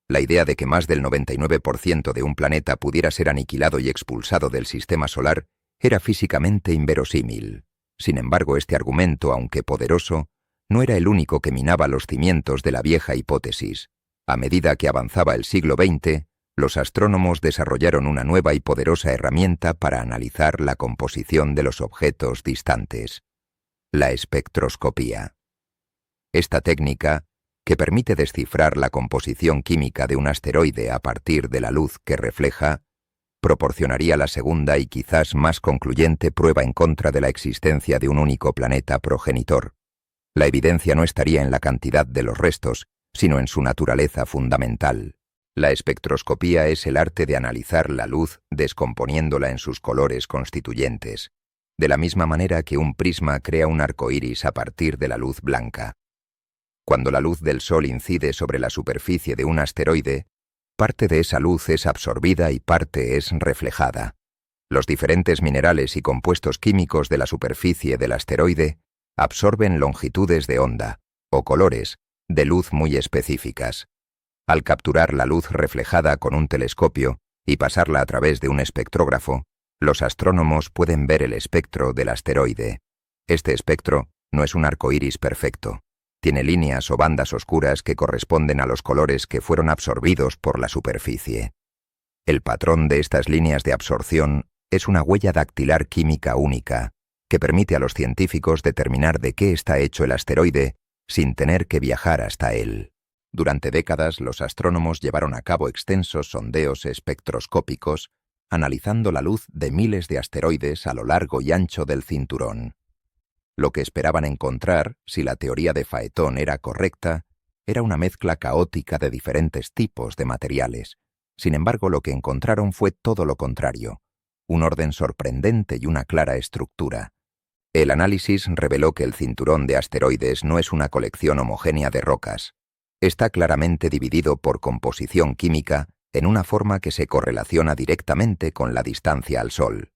[SPEAKER 1] La idea de que más del 99% de un planeta pudiera ser aniquilado y expulsado del sistema solar era físicamente inverosímil. Sin embargo, este argumento, aunque poderoso, no era el único que minaba los cimientos de la vieja hipótesis. A medida que avanzaba el siglo XX, los astrónomos desarrollaron una nueva y poderosa herramienta para analizar la composición de los objetos distantes: la espectroscopía. Esta técnica, que permite descifrar la composición química de un asteroide a partir de la luz que refleja, proporcionaría la segunda y quizás más concluyente prueba en contra de la existencia de un único planeta progenitor. La evidencia no estaría en la cantidad de los restos, sino en su naturaleza fundamental. La espectroscopía es el arte de analizar la luz descomponiéndola en sus colores constituyentes, de la misma manera que un prisma crea un arco iris a partir de la luz blanca. Cuando la luz del Sol incide sobre la superficie de un asteroide, parte de esa luz es absorbida y parte es reflejada. Los diferentes minerales y compuestos químicos de la superficie del asteroide absorben longitudes de onda, o colores, de luz muy específicas. Al capturar la luz reflejada con un telescopio y pasarla a través de un espectrógrafo, los astrónomos pueden ver el espectro del asteroide. Este espectro no es un arco iris perfecto. Tiene líneas o bandas oscuras que corresponden a los colores que fueron absorbidos por la superficie. El patrón de estas líneas de absorción es una huella dactilar química única que permite a los científicos determinar de qué está hecho el asteroide sin tener que viajar hasta él. Durante décadas, los astrónomos llevaron a cabo extensos sondeos espectroscópicos analizando la luz de miles de asteroides a lo largo y ancho del cinturón. Lo que esperaban encontrar, si la teoría de Phaeton era correcta, era una mezcla caótica de diferentes tipos de materiales. Sin embargo, lo que encontraron fue todo lo contrario, un orden sorprendente y una clara estructura. El análisis reveló que el cinturón de asteroides no es una colección homogénea de rocas. Está claramente dividido por composición química en una forma que se correlaciona directamente con la distancia al Sol.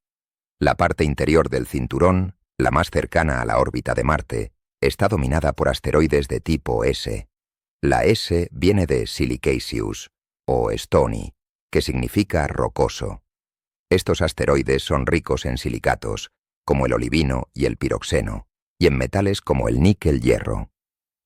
[SPEAKER 1] La parte interior del cinturón, la más cercana a la órbita de Marte, está dominada por asteroides de tipo S. La S viene de silicaceous, o stony, que significa rocoso. Estos asteroides son ricos en silicatos, como el olivino y el piroxeno, y en metales como el níquel-hierro.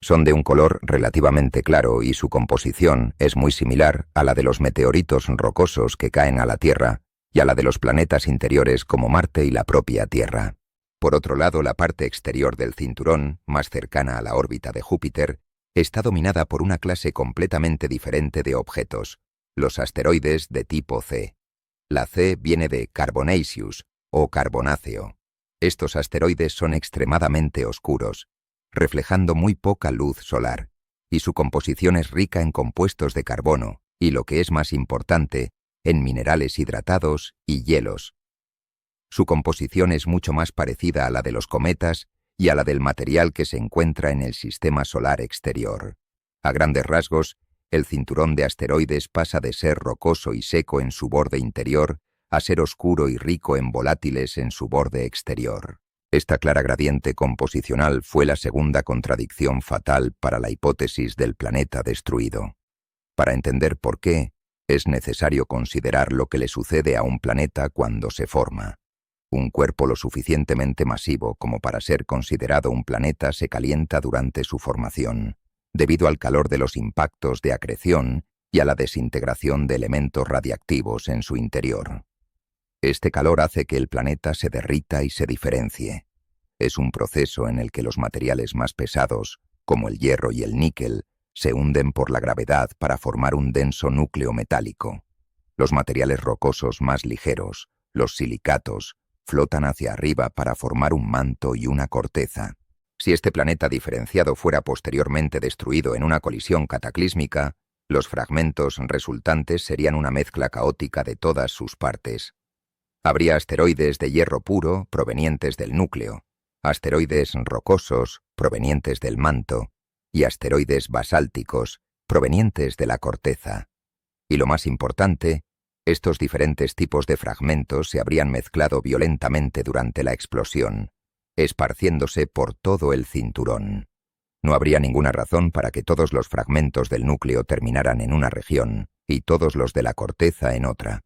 [SPEAKER 1] Son de un color relativamente claro y su composición es muy similar a la de los meteoritos rocosos que caen a la Tierra y a la de los planetas interiores como Marte y la propia Tierra. Por otro lado, la parte exterior del cinturón, más cercana a la órbita de Júpiter, está dominada por una clase completamente diferente de objetos, los asteroides de tipo C. La C viene de carbonaceous o carbonáceo. Estos asteroides son extremadamente oscuros, reflejando muy poca luz solar, y su composición es rica en compuestos de carbono y, lo que es más importante, en minerales hidratados y hielos. Su composición es mucho más parecida a la de los cometas y a la del material que se encuentra en el sistema solar exterior. A grandes rasgos, el cinturón de asteroides pasa de ser rocoso y seco en su borde interior a ser oscuro y rico en volátiles en su borde exterior. Esta clara gradiente composicional fue la segunda contradicción fatal para la hipótesis del planeta destruido. Para entender por qué, es necesario considerar lo que le sucede a un planeta cuando se forma. Un cuerpo lo suficientemente masivo como para ser considerado un planeta se calienta durante su formación, debido al calor de los impactos de acreción y a la desintegración de elementos radiactivos en su interior. Este calor hace que el planeta se derrita y se diferencie. Es un proceso en el que los materiales más pesados, como el hierro y el níquel, se hunden por la gravedad para formar un denso núcleo metálico. Los materiales rocosos más ligeros, los silicatos, flotan hacia arriba para formar un manto y una corteza. Si este planeta diferenciado fuera posteriormente destruido en una colisión cataclísmica, los fragmentos resultantes serían una mezcla caótica de todas sus partes. Habría asteroides de hierro puro provenientes del núcleo, asteroides rocosos provenientes del manto y asteroides basálticos provenientes de la corteza. Y lo más importante, estos diferentes tipos de fragmentos se habrían mezclado violentamente durante la explosión, esparciéndose por todo el cinturón. No habría ninguna razón para que todos los fragmentos del núcleo terminaran en una región y todos los de la corteza en otra.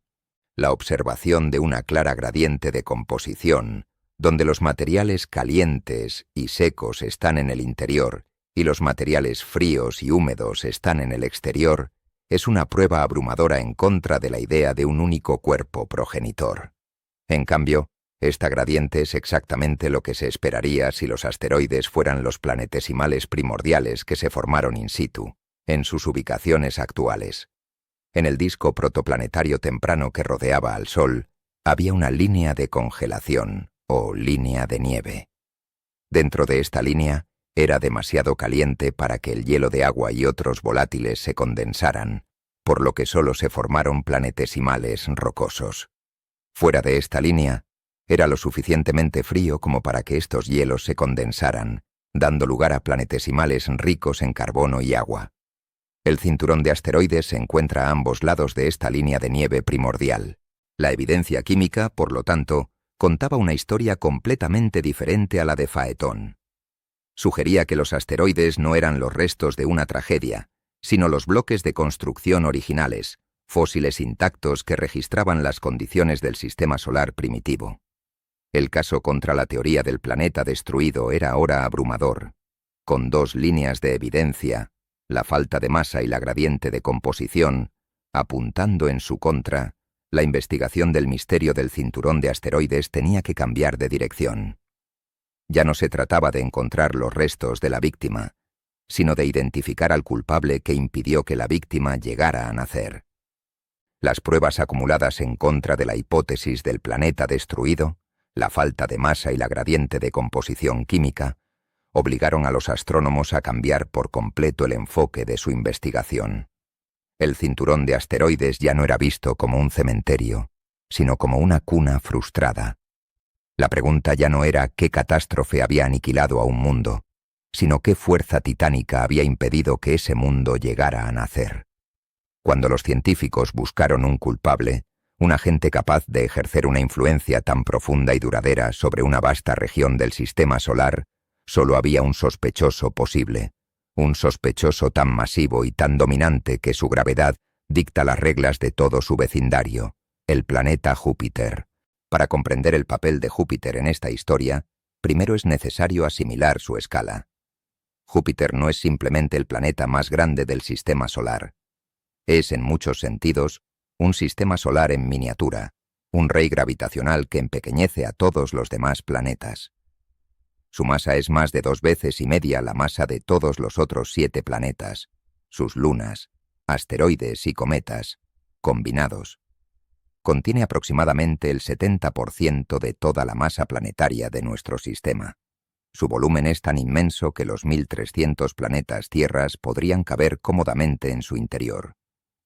[SPEAKER 1] La observación de una clara gradiente de composición, donde los materiales calientes y secos están en el interior y los materiales fríos y húmedos están en el exterior, es una prueba abrumadora en contra de la idea de un único cuerpo progenitor. En cambio, esta gradiente es exactamente lo que se esperaría si los asteroides fueran los planetesimales primordiales que se formaron in situ, en sus ubicaciones actuales. En el disco protoplanetario temprano que rodeaba al Sol, había una línea de congelación, o línea de nieve. Dentro de esta línea, era demasiado caliente para que el hielo de agua y otros volátiles se condensaran, por lo que solo se formaron planetesimales rocosos. Fuera de esta línea, era lo suficientemente frío como para que estos hielos se condensaran, dando lugar a planetesimales ricos en carbono y agua. El cinturón de asteroides se encuentra a ambos lados de esta línea de nieve primordial. La evidencia química, por lo tanto, contaba una historia completamente diferente a la de Phaeton. Sugería que los asteroides no eran los restos de una tragedia, sino los bloques de construcción originales, fósiles intactos que registraban las condiciones del sistema solar primitivo. El caso contra la teoría del planeta destruido era ahora abrumador. Con dos líneas de evidencia, la falta de masa y la gradiente de composición, apuntando en su contra, La investigación del misterio del cinturón de asteroides tenía que cambiar de dirección. Ya no se trataba de encontrar los restos de la víctima, sino de identificar al culpable que impidió que la víctima llegara a nacer. Las pruebas acumuladas en contra de la hipótesis del planeta destruido, la falta de masa y la gradiente de composición química, obligaron a los astrónomos a cambiar por completo el enfoque de su investigación. El cinturón de asteroides ya no era visto como un cementerio, sino como una cuna frustrada. La pregunta ya no era qué catástrofe había aniquilado a un mundo, sino qué fuerza titánica había impedido que ese mundo llegara a nacer. Cuando los científicos buscaron un culpable, un agente capaz de ejercer una influencia tan profunda y duradera sobre una vasta región del sistema solar, solo había un sospechoso posible, un sospechoso tan masivo y tan dominante que su gravedad dicta las reglas de todo su vecindario, el planeta Júpiter. Para comprender el papel de Júpiter en esta historia, primero es necesario asimilar su escala. Júpiter no es simplemente el planeta más grande del sistema solar. Es, en muchos sentidos, un sistema solar en miniatura, un rey gravitacional que empequeñece a todos los demás planetas. Su masa es más de 2,5 veces la masa de todos los otros 7 planetas, sus lunas, asteroides y cometas, combinados. Contiene aproximadamente el 70% de toda la masa planetaria de nuestro sistema. Su volumen es tan inmenso que los 1.300 planetas tierras podrían caber cómodamente en su interior.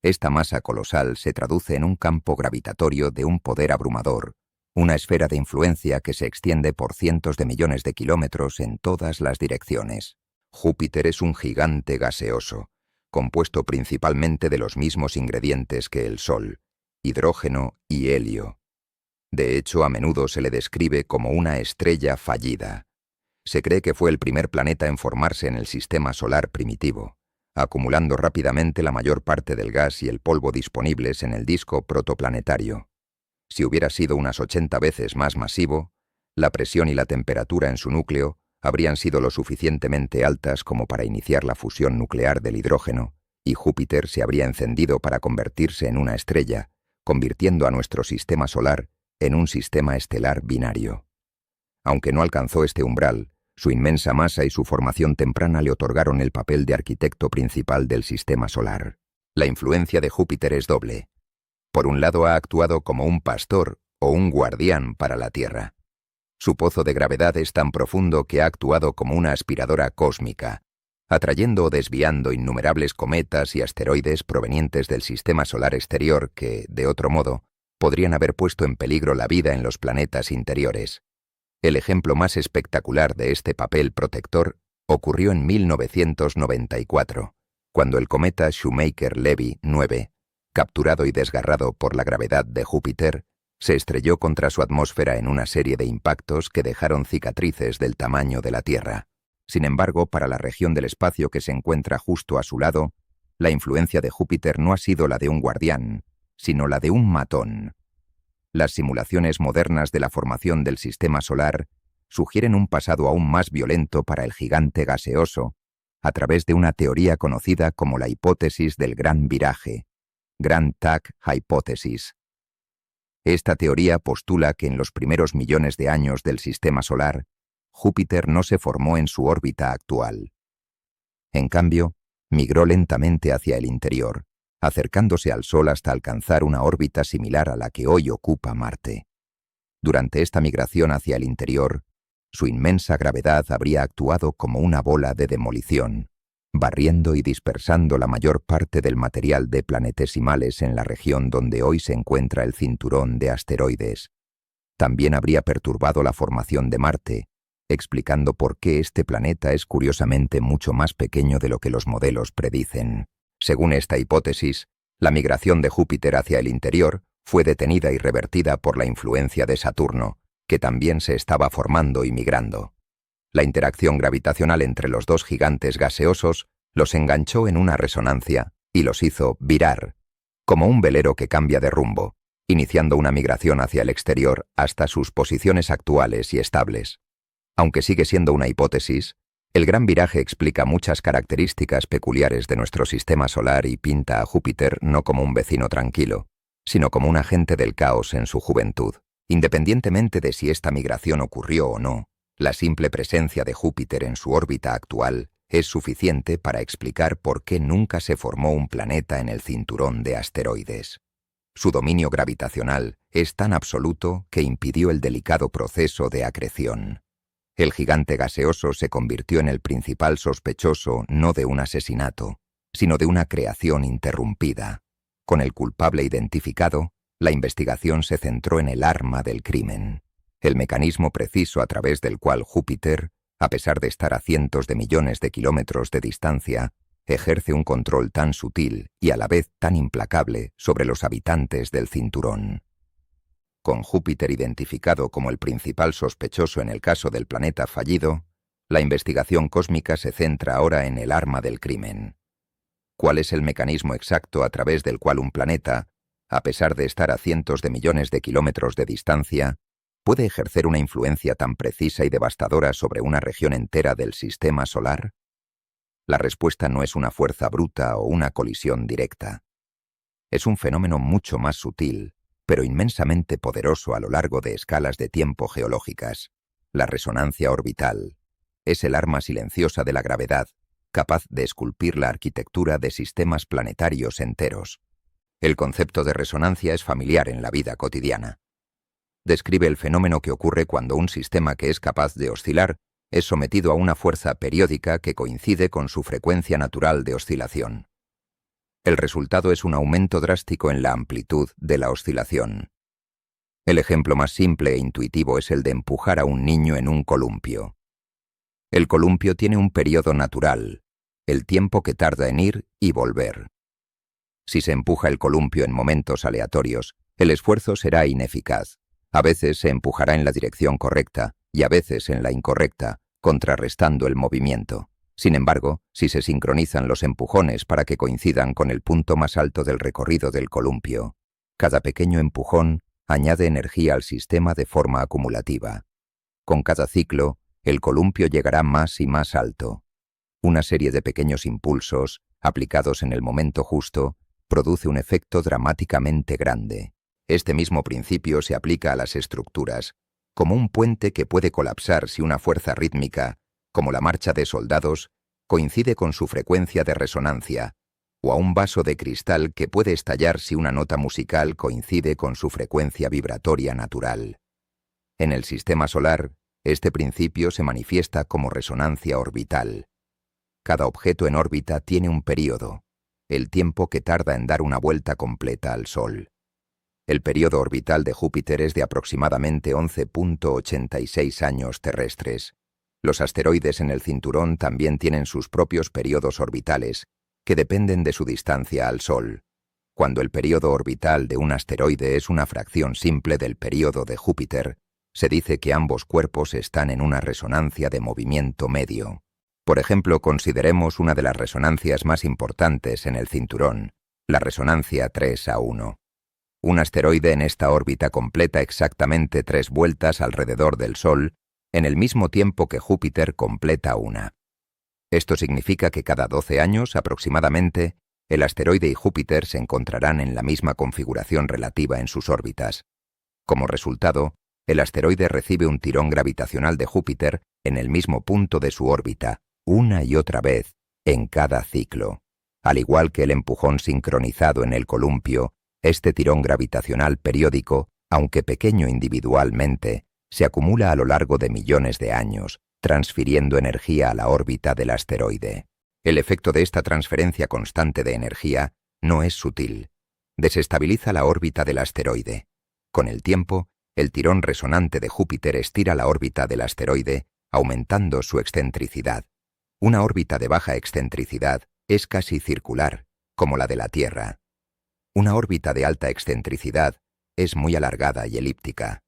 [SPEAKER 1] Esta masa colosal se traduce en un campo gravitatorio de un poder abrumador, una esfera de influencia que se extiende por cientos de millones de kilómetros en todas las direcciones. Júpiter es un gigante gaseoso, compuesto principalmente de los mismos ingredientes que el Sol, hidrógeno y helio. De hecho, a menudo se le describe como una estrella fallida. Se cree que fue el primer planeta en formarse en el sistema solar primitivo, acumulando rápidamente la mayor parte del gas y el polvo disponibles en el disco protoplanetario. Si hubiera sido unas 80 veces más masivo, la presión y la temperatura en su núcleo habrían sido lo suficientemente altas como para iniciar la fusión nuclear del hidrógeno, y Júpiter se habría encendido para convertirse en una estrella, convirtiendo a nuestro sistema solar en un sistema estelar binario. Aunque no alcanzó este umbral, su inmensa masa y su formación temprana le otorgaron el papel de arquitecto principal del sistema solar. La influencia de Júpiter es doble. Por un lado, ha actuado como un pastor o un guardián para la Tierra. Su pozo de gravedad es tan profundo que ha actuado como una aspiradora cósmica, atrayendo o desviando innumerables cometas y asteroides provenientes del sistema solar exterior que, de otro modo, podrían haber puesto en peligro la vida en los planetas interiores. El ejemplo más espectacular de este papel protector ocurrió en 1994, cuando el cometa Shoemaker-Levy 9, capturado y desgarrado por la gravedad de Júpiter, se estrelló contra su atmósfera en una serie de impactos que dejaron cicatrices del tamaño de la Tierra. Sin embargo, para la región del espacio que se encuentra justo a su lado, la influencia de Júpiter no ha sido la de un guardián, sino la de un matón. Las simulaciones modernas de la formación del sistema solar sugieren un pasado aún más violento para el gigante gaseoso, a través de una teoría conocida como la hipótesis del gran viraje, Grand Tack Hypothesis. Esta teoría postula que en los primeros millones de años del sistema solar, Júpiter no se formó en su órbita actual. En cambio, migró lentamente hacia el interior, acercándose al Sol hasta alcanzar una órbita similar a la que hoy ocupa Marte. Durante esta migración hacia el interior, su inmensa gravedad habría actuado como una bola de demolición, barriendo y dispersando la mayor parte del material de planetesimales en la región donde hoy se encuentra el cinturón de asteroides. También habría perturbado la formación de Marte, explicando por qué este planeta es curiosamente mucho más pequeño de lo que los modelos predicen. Según esta hipótesis, la migración de Júpiter hacia el interior fue detenida y revertida por la influencia de Saturno, que también se estaba formando y migrando. La interacción gravitacional entre los dos gigantes gaseosos los enganchó en una resonancia y los hizo virar, como un velero que cambia de rumbo, iniciando una migración hacia el exterior hasta sus posiciones actuales y estables. Aunque sigue siendo una hipótesis, el gran viraje explica muchas características peculiares de nuestro sistema solar y pinta a Júpiter no como un vecino tranquilo, sino como un agente del caos en su juventud. Independientemente de si esta migración ocurrió o no, la simple presencia de Júpiter en su órbita actual es suficiente para explicar por qué nunca se formó un planeta en el cinturón de asteroides. Su dominio gravitacional es tan absoluto que impidió el delicado proceso de acreción. El gigante gaseoso se convirtió en el principal sospechoso no de un asesinato, sino de una creación interrumpida. Con el culpable identificado, la investigación se centró en el arma del crimen, el mecanismo preciso a través del cual Júpiter, a pesar de estar a cientos de millones de kilómetros de distancia, ejerce un control tan sutil y a la vez tan implacable sobre los habitantes del cinturón. Con Júpiter identificado como el principal sospechoso en el caso del planeta fallido, la investigación cósmica se centra ahora en el arma del crimen. ¿Cuál es el mecanismo exacto a través del cual un planeta, a pesar de estar a cientos de millones de kilómetros de distancia, puede ejercer una influencia tan precisa y devastadora sobre una región entera del sistema solar? La respuesta no es una fuerza bruta o una colisión directa. Es un fenómeno mucho más sutil, pero inmensamente poderoso a lo largo de escalas de tiempo geológicas. La resonancia orbital es el arma silenciosa de la gravedad, capaz de esculpir la arquitectura de sistemas planetarios enteros. El concepto de resonancia es familiar en la vida cotidiana. Describe el fenómeno que ocurre cuando un sistema que es capaz de oscilar es sometido a una fuerza periódica que coincide con su frecuencia natural de oscilación. El resultado es un aumento drástico en la amplitud de la oscilación. El ejemplo más simple e intuitivo es el de empujar a un niño en un columpio. El columpio tiene un periodo natural, el tiempo que tarda en ir y volver. Si se empuja el columpio en momentos aleatorios, el esfuerzo será ineficaz. A veces se empujará en la dirección correcta y a veces en la incorrecta, contrarrestando el movimiento. Sin embargo, si se sincronizan los empujones para que coincidan con el punto más alto del recorrido del columpio, cada pequeño empujón añade energía al sistema de forma acumulativa. Con cada ciclo, el columpio llegará más y más alto. Una serie de pequeños impulsos, aplicados en el momento justo, produce un efecto dramáticamente grande. Este mismo principio se aplica a las estructuras, como un puente que puede colapsar si una fuerza rítmica, como la marcha de soldados, coincide con su frecuencia de resonancia, o a un vaso de cristal que puede estallar si una nota musical coincide con su frecuencia vibratoria natural. En el sistema solar, este principio se manifiesta como resonancia orbital. Cada objeto en órbita tiene un período, el tiempo que tarda en dar una vuelta completa al Sol. El período orbital de Júpiter es de aproximadamente 11.86 años terrestres. Los asteroides en el cinturón también tienen sus propios periodos orbitales, que dependen de su distancia al Sol. Cuando el período orbital de un asteroide es una fracción simple del período de Júpiter, se dice que ambos cuerpos están en una resonancia de movimiento medio. Por ejemplo, consideremos una de las resonancias más importantes en el cinturón, la resonancia 3A1. Un asteroide en esta órbita completa exactamente 3 vueltas alrededor del Sol, en el mismo tiempo que Júpiter completa una. Esto significa que cada 12 años aproximadamente, el asteroide y Júpiter se encontrarán en la misma configuración relativa en sus órbitas. Como resultado, el asteroide recibe un tirón gravitacional de Júpiter en el mismo punto de su órbita, una y otra vez, en cada ciclo. Al igual que el empujón sincronizado en el columpio, este tirón gravitacional periódico, aunque pequeño individualmente, se acumula a lo largo de millones de años, transfiriendo energía a la órbita del asteroide. El efecto de esta transferencia constante de energía no es sutil. Desestabiliza la órbita del asteroide. Con el tiempo, el tirón resonante de Júpiter estira la órbita del asteroide, aumentando su excentricidad. Una órbita de baja excentricidad es casi circular, como la de la Tierra. Una órbita de alta excentricidad es muy alargada y elíptica.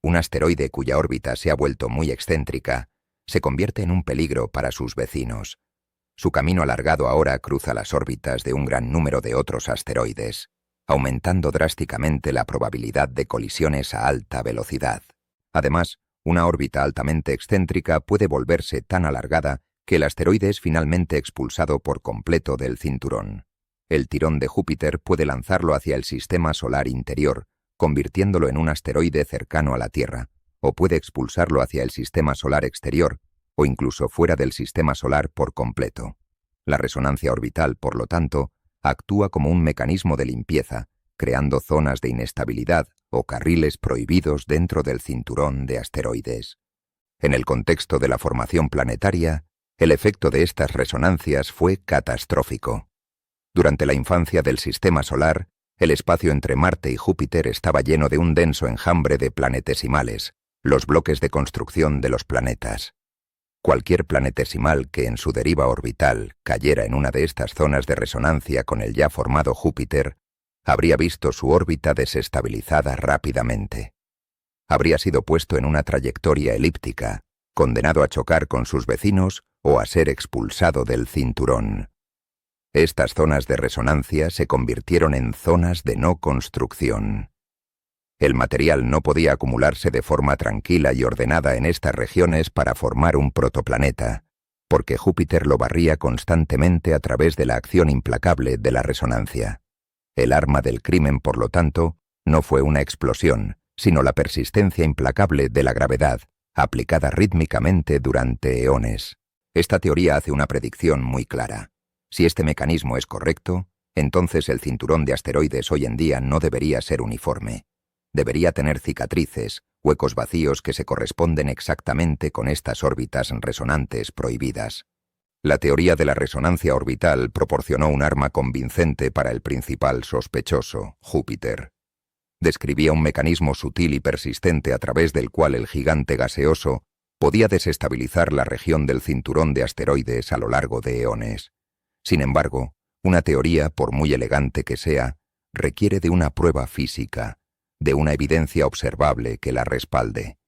[SPEAKER 1] Un asteroide cuya órbita se ha vuelto muy excéntrica se convierte en un peligro para sus vecinos. Su camino alargado ahora cruza las órbitas de un gran número de otros asteroides, aumentando drásticamente la probabilidad de colisiones a alta velocidad. Además, una órbita altamente excéntrica puede volverse tan alargada que el asteroide es finalmente expulsado por completo del cinturón. El tirón de Júpiter puede lanzarlo hacia el sistema solar interior, convirtiéndolo en un asteroide cercano a la Tierra, o puede expulsarlo hacia el sistema solar exterior, o incluso fuera del sistema solar por completo. La resonancia orbital, por lo tanto, actúa como un mecanismo de limpieza, creando zonas de inestabilidad o carriles prohibidos dentro del cinturón de asteroides. En el contexto de la formación planetaria, el efecto de estas resonancias fue catastrófico. Durante la infancia del sistema solar, el espacio entre Marte y Júpiter estaba lleno de un denso enjambre de planetesimales, los bloques de construcción de los planetas. Cualquier planetesimal que en su deriva orbital cayera en una de estas zonas de resonancia con el ya formado Júpiter, habría visto su órbita desestabilizada rápidamente. Habría sido puesto en una trayectoria elíptica, condenado a chocar con sus vecinos o a ser expulsado del cinturón. Estas zonas de resonancia se convirtieron en zonas de no construcción. El material no podía acumularse de forma tranquila y ordenada en estas regiones para formar un protoplaneta, porque Júpiter lo barría constantemente a través de la acción implacable de la resonancia. El arma del crimen, por lo tanto, no fue una explosión, sino la persistencia implacable de la gravedad, aplicada rítmicamente durante eones. Esta teoría hace una predicción muy clara. Si este mecanismo es correcto, entonces el cinturón de asteroides hoy en día no debería ser uniforme. Debería tener cicatrices, huecos vacíos que se corresponden exactamente con estas órbitas resonantes prohibidas. La teoría de la resonancia orbital proporcionó un arma convincente para el principal sospechoso, Júpiter. Describía un mecanismo sutil y persistente a través del cual el gigante gaseoso podía desestabilizar la región del cinturón de asteroides a lo largo de eones. Sin embargo, una teoría, por muy elegante que sea, requiere de una prueba física, de una evidencia observable que la respalde.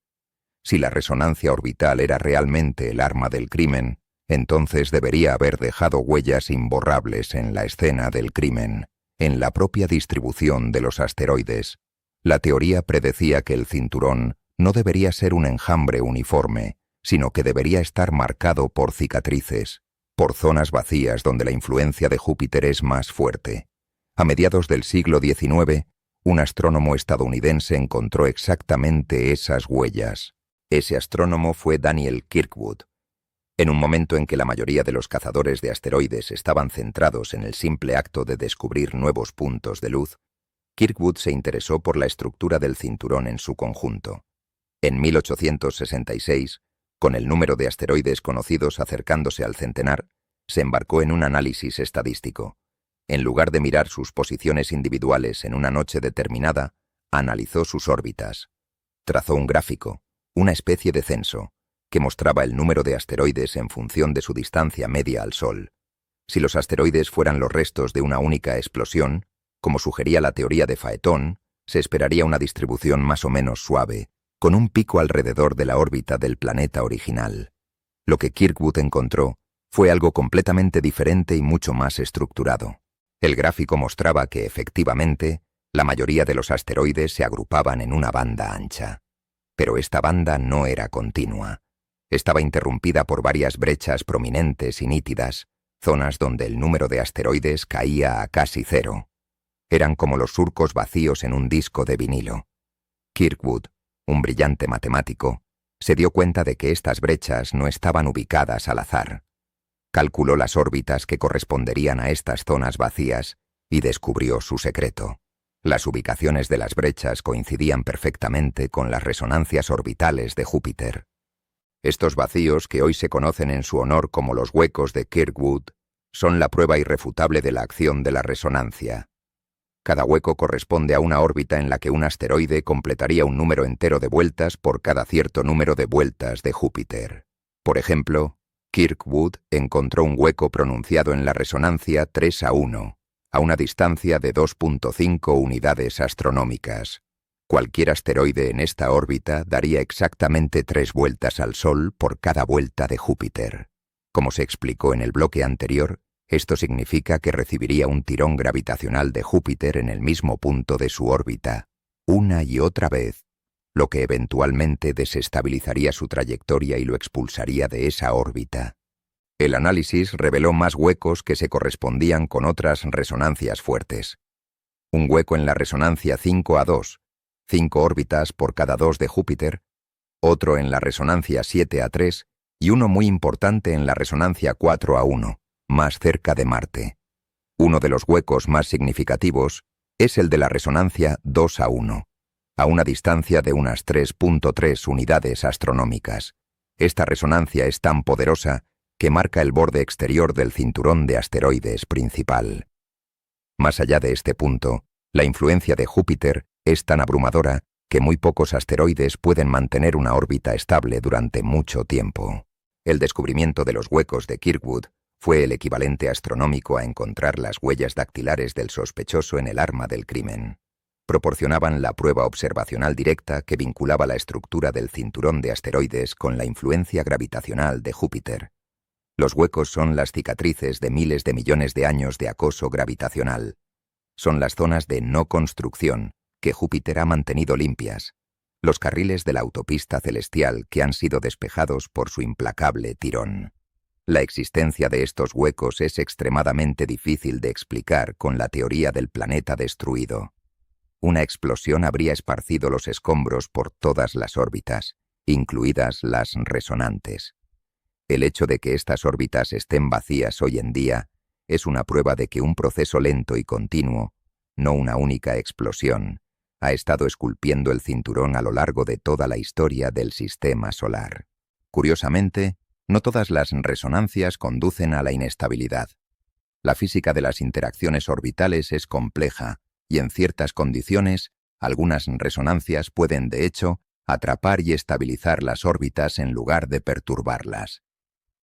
[SPEAKER 1] Si la resonancia orbital era realmente el arma del crimen, entonces debería haber dejado huellas imborrables en la escena del crimen, en la propia distribución de los asteroides. La teoría predecía que el cinturón no debería ser un enjambre uniforme, sino que debería estar marcado por cicatrices, por zonas vacías donde la influencia de Júpiter es más fuerte. A mediados del siglo XIX, un astrónomo estadounidense encontró exactamente esas huellas. Ese astrónomo fue Daniel Kirkwood. En un momento en que la mayoría de los cazadores de asteroides estaban centrados en el simple acto de descubrir nuevos puntos de luz, Kirkwood se interesó por la estructura del cinturón en su conjunto. En 1866, con el número de asteroides conocidos acercándose al centenar, se embarcó en un análisis estadístico. En lugar de mirar sus posiciones individuales en una noche determinada, analizó sus órbitas. Trazó un gráfico, una especie de censo, que mostraba el número de asteroides en función de su distancia media al Sol. Si los asteroides fueran los restos de una única explosión, como sugería la teoría de Phaeton, se esperaría una distribución más o menos suave, con un pico alrededor de la órbita del planeta original. Lo que Kirkwood encontró fue algo completamente diferente y mucho más estructurado. El gráfico mostraba que, efectivamente, la mayoría de los asteroides se agrupaban en una banda ancha. Pero esta banda no era continua. Estaba interrumpida por varias brechas prominentes y nítidas, zonas donde el número de asteroides caía a casi cero. Eran como los surcos vacíos en un disco de vinilo. Kirkwood, un brillante matemático, se dio cuenta de que estas brechas no estaban ubicadas al azar. Calculó las órbitas que corresponderían a estas zonas vacías y descubrió su secreto. Las ubicaciones de las brechas coincidían perfectamente con las resonancias orbitales de Júpiter. Estos vacíos, que hoy se conocen en su honor como los huecos de Kirkwood, son la prueba irrefutable de la acción de la resonancia. Cada hueco corresponde a una órbita en la que un asteroide completaría un número entero de vueltas por cada cierto número de vueltas de Júpiter. Por ejemplo, Kirkwood encontró un hueco pronunciado en la resonancia 3:1, a una distancia de 2.5 unidades astronómicas. Cualquier asteroide en esta órbita daría exactamente 3 vueltas al Sol por cada vuelta de Júpiter. Como se explicó en el bloque anterior, esto significa que recibiría un tirón gravitacional de Júpiter en el mismo punto de su órbita, una y otra vez, lo que eventualmente desestabilizaría su trayectoria y lo expulsaría de esa órbita. El análisis reveló más huecos que se correspondían con otras resonancias fuertes. Un hueco en la resonancia 5A2, 5 órbitas por cada 2 de Júpiter, otro en la resonancia 7A3 y uno muy importante en la resonancia 4A1, más cerca de Marte. Uno de los huecos más significativos es el de la resonancia 2A1, a una distancia de unas 3.3 unidades astronómicas. Esta resonancia es tan poderosa que marca el borde exterior del cinturón de asteroides principal. Más allá de este punto, la influencia de Júpiter es tan abrumadora que muy pocos asteroides pueden mantener una órbita estable durante mucho tiempo. El descubrimiento de los huecos de Kirkwood fue el equivalente astronómico a encontrar las huellas dactilares del sospechoso en el arma del crimen. Proporcionaban la prueba observacional directa que vinculaba la estructura del cinturón de asteroides con la influencia gravitacional de Júpiter. Los huecos son las cicatrices de miles de millones de años de acoso gravitacional. Son las zonas de no construcción que Júpiter ha mantenido limpias, los carriles de la autopista celestial que han sido despejados por su implacable tirón. La existencia de estos huecos es extremadamente difícil de explicar con la teoría del planeta destruido. Una explosión habría esparcido los escombros por todas las órbitas, incluidas las resonantes. El hecho de que estas órbitas estén vacías hoy en día es una prueba de que un proceso lento y continuo, no una única explosión, ha estado esculpiendo el cinturón a lo largo de toda la historia del sistema solar. Curiosamente, no todas las resonancias conducen a la inestabilidad. La física de las interacciones orbitales es compleja y en ciertas condiciones, algunas resonancias pueden, de hecho, atrapar y estabilizar las órbitas en lugar de perturbarlas.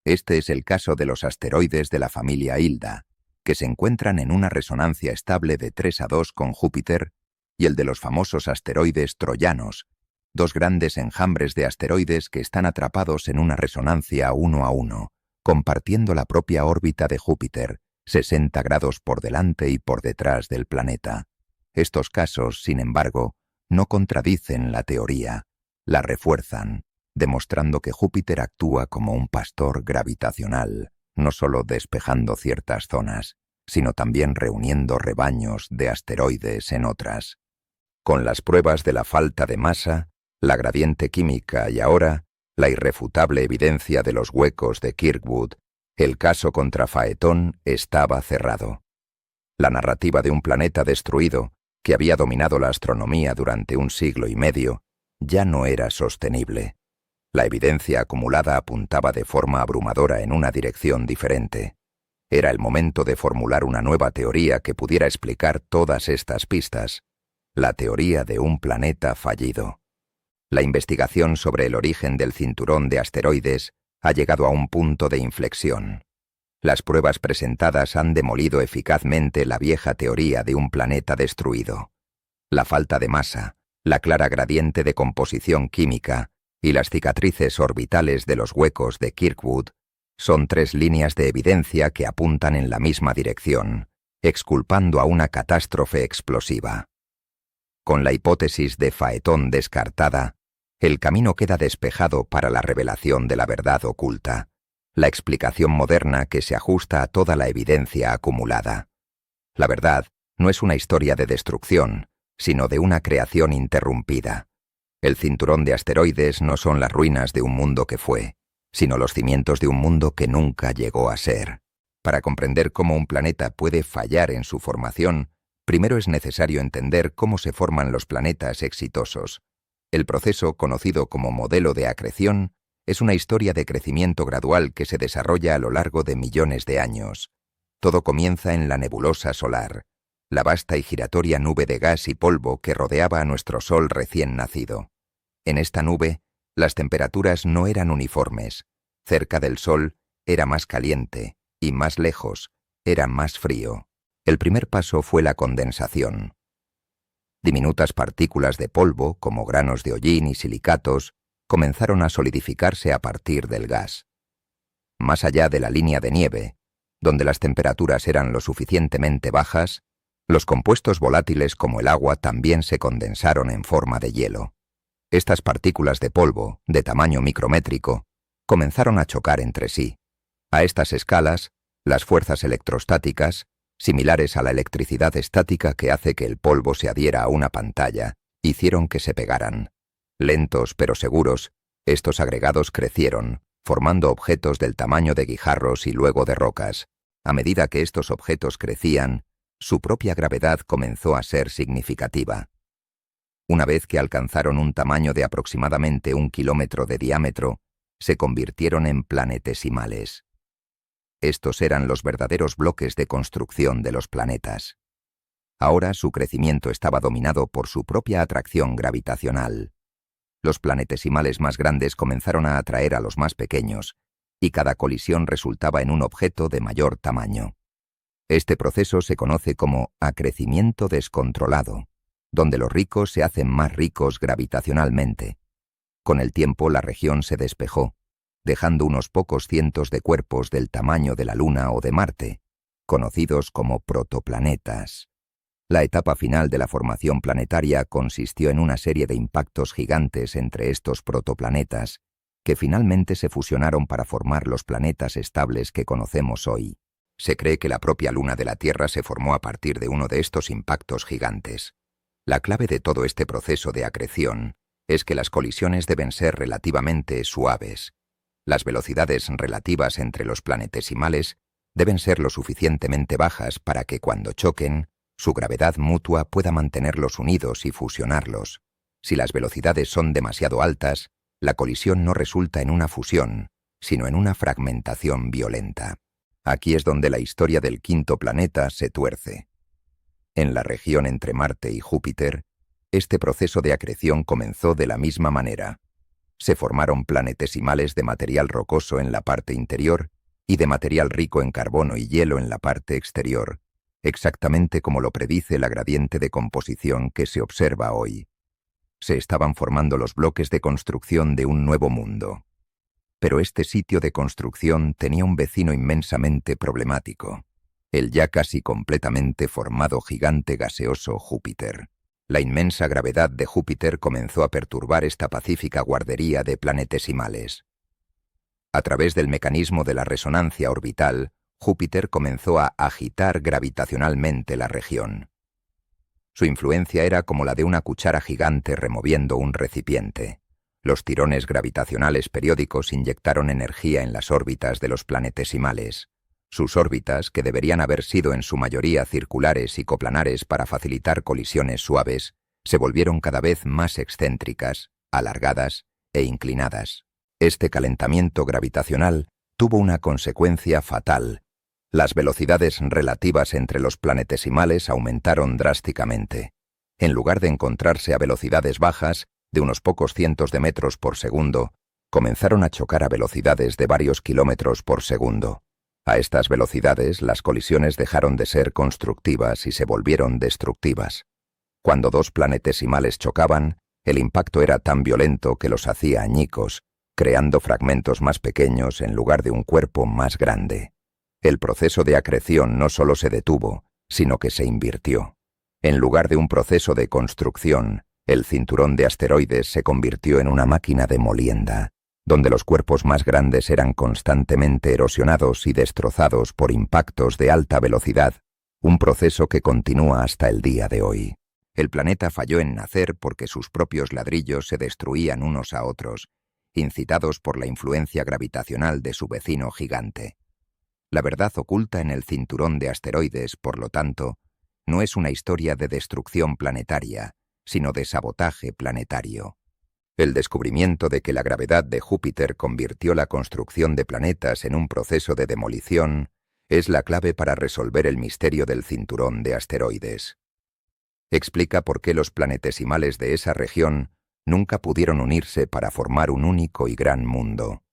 [SPEAKER 1] Este es el caso de los asteroides de la familia Hilda, que se encuentran en una resonancia estable de 3A2 con Júpiter, y el de los famosos asteroides troyanos, dos grandes enjambres de asteroides que están atrapados en una resonancia 1A1, compartiendo la propia órbita de Júpiter, 60 grados por delante y por detrás del planeta. Estos casos, sin embargo, no contradicen la teoría, la refuerzan, demostrando que Júpiter actúa como un pastor gravitacional, no solo despejando ciertas zonas, sino también reuniendo rebaños de asteroides en otras. Con las pruebas de la falta de masa, la gradiente química y ahora la irrefutable evidencia de los huecos de Kirkwood, el caso contra Phaethon estaba cerrado. La narrativa de un planeta destruido, que había dominado la astronomía durante un siglo y medio, ya no era sostenible. La evidencia acumulada apuntaba de forma abrumadora en una dirección diferente. Era el momento de formular una nueva teoría que pudiera explicar todas estas pistas, la teoría de un planeta fallido. La investigación sobre el origen del cinturón de asteroides ha llegado a un punto de inflexión. Las pruebas presentadas han demolido eficazmente la vieja teoría de un planeta destruido. La falta de masa, la clara gradiente de composición química y las cicatrices orbitales de los huecos de Kirkwood son tres líneas de evidencia que apuntan en la misma dirección, exculpando a una catástrofe explosiva. Con la hipótesis de Phaethon descartada, el camino queda despejado para la revelación de la verdad oculta, la explicación moderna que se ajusta a toda la evidencia acumulada. La verdad no es una historia de destrucción, sino de una creación interrumpida. El cinturón de asteroides no son las ruinas de un mundo que fue, sino los cimientos de un mundo que nunca llegó a ser. Para comprender cómo un planeta puede fallar en su formación, primero es necesario entender cómo se forman los planetas exitosos. El proceso, conocido como modelo de acreción, es una historia de crecimiento gradual que se desarrolla a lo largo de millones de años. Todo comienza en la nebulosa solar, la vasta y giratoria nube de gas y polvo que rodeaba a nuestro Sol recién nacido. En esta nube, las temperaturas no eran uniformes. Cerca del Sol era más caliente y más lejos era más frío. El primer paso fue la condensación. Diminutas partículas de polvo, como granos de hollín y silicatos, comenzaron a solidificarse a partir del gas. Más allá de la línea de nieve, donde las temperaturas eran lo suficientemente bajas, los compuestos volátiles como el agua también se condensaron en forma de hielo. Estas partículas de polvo, de tamaño micrométrico, comenzaron a chocar entre sí. A estas escalas, las fuerzas electrostáticas, similares a la electricidad estática que hace que el polvo se adhiera a una pantalla, hicieron que se pegaran. Lentos pero seguros, estos agregados crecieron, formando objetos del tamaño de guijarros y luego de rocas. A medida que estos objetos crecían, su propia gravedad comenzó a ser significativa. Una vez que alcanzaron un tamaño de aproximadamente 1 kilómetro de diámetro, se convirtieron en planetesimales. Estos eran los verdaderos bloques de construcción de los planetas. Ahora su crecimiento estaba dominado por su propia atracción gravitacional. Los planetesimales más grandes comenzaron a atraer a los más pequeños, y cada colisión resultaba en un objeto de mayor tamaño. Este proceso se conoce como acrecimiento descontrolado, donde los ricos se hacen más ricos gravitacionalmente. Con el tiempo la región se despejó, dejando unos pocos cientos de cuerpos del tamaño de la Luna o de Marte, conocidos como protoplanetas. La etapa final de la formación planetaria consistió en una serie de impactos gigantes entre estos protoplanetas, que finalmente se fusionaron para formar los planetas estables que conocemos hoy. Se cree que la propia Luna de la Tierra se formó a partir de uno de estos impactos gigantes. La clave de todo este proceso de acreción es que las colisiones deben ser relativamente suaves. Las velocidades relativas entre los planetesimales deben ser lo suficientemente bajas para que cuando choquen, su gravedad mutua pueda mantenerlos unidos y fusionarlos. Si las velocidades son demasiado altas, la colisión no resulta en una fusión, sino en una fragmentación violenta. Aquí es donde la historia del quinto planeta se tuerce. En la región entre Marte y Júpiter, este proceso de acreción comenzó de la misma manera. Se formaron planetesimales de material rocoso en la parte interior y de material rico en carbono y hielo en la parte exterior, exactamente como lo predice la gradiente de composición que se observa hoy. Se estaban formando los bloques de construcción de un nuevo mundo. Pero este sitio de construcción tenía un vecino inmensamente problemático, el ya casi completamente formado gigante gaseoso Júpiter. La inmensa gravedad de Júpiter comenzó a perturbar esta pacífica guardería de planetesimales. A través del mecanismo de la resonancia orbital, Júpiter comenzó a agitar gravitacionalmente la región. Su influencia era como la de una cuchara gigante removiendo un recipiente. Los tirones gravitacionales periódicos inyectaron energía en las órbitas de los planetesimales. Sus órbitas, que deberían haber sido en su mayoría circulares y coplanares para facilitar colisiones suaves, se volvieron cada vez más excéntricas, alargadas e inclinadas. Este calentamiento gravitacional tuvo una consecuencia fatal. Las velocidades relativas entre los planetesimales aumentaron drásticamente. En lugar de encontrarse a velocidades bajas, de unos pocos cientos de metros por segundo, comenzaron a chocar a velocidades de varios kilómetros por segundo. A estas velocidades, las colisiones dejaron de ser constructivas y se volvieron destructivas. Cuando dos planetesimales chocaban, el impacto era tan violento que los hacía añicos, creando fragmentos más pequeños en lugar de un cuerpo más grande. El proceso de acreción no solo se detuvo, sino que se invirtió. En lugar de un proceso de construcción, el cinturón de asteroides se convirtió en una máquina de molienda, donde los cuerpos más grandes eran constantemente erosionados y destrozados por impactos de alta velocidad, un proceso que continúa hasta el día de hoy. El planeta falló en nacer porque sus propios ladrillos se destruían unos a otros, incitados por la influencia gravitacional de su vecino gigante. La verdad oculta en el cinturón de asteroides, por lo tanto, no es una historia de destrucción planetaria, sino de sabotaje planetario. El descubrimiento de que la gravedad de Júpiter convirtió la construcción de planetas en un proceso de demolición es la clave para resolver el misterio del cinturón de asteroides. Explica por qué los planetesimales de esa región nunca pudieron unirse para formar un único y gran mundo.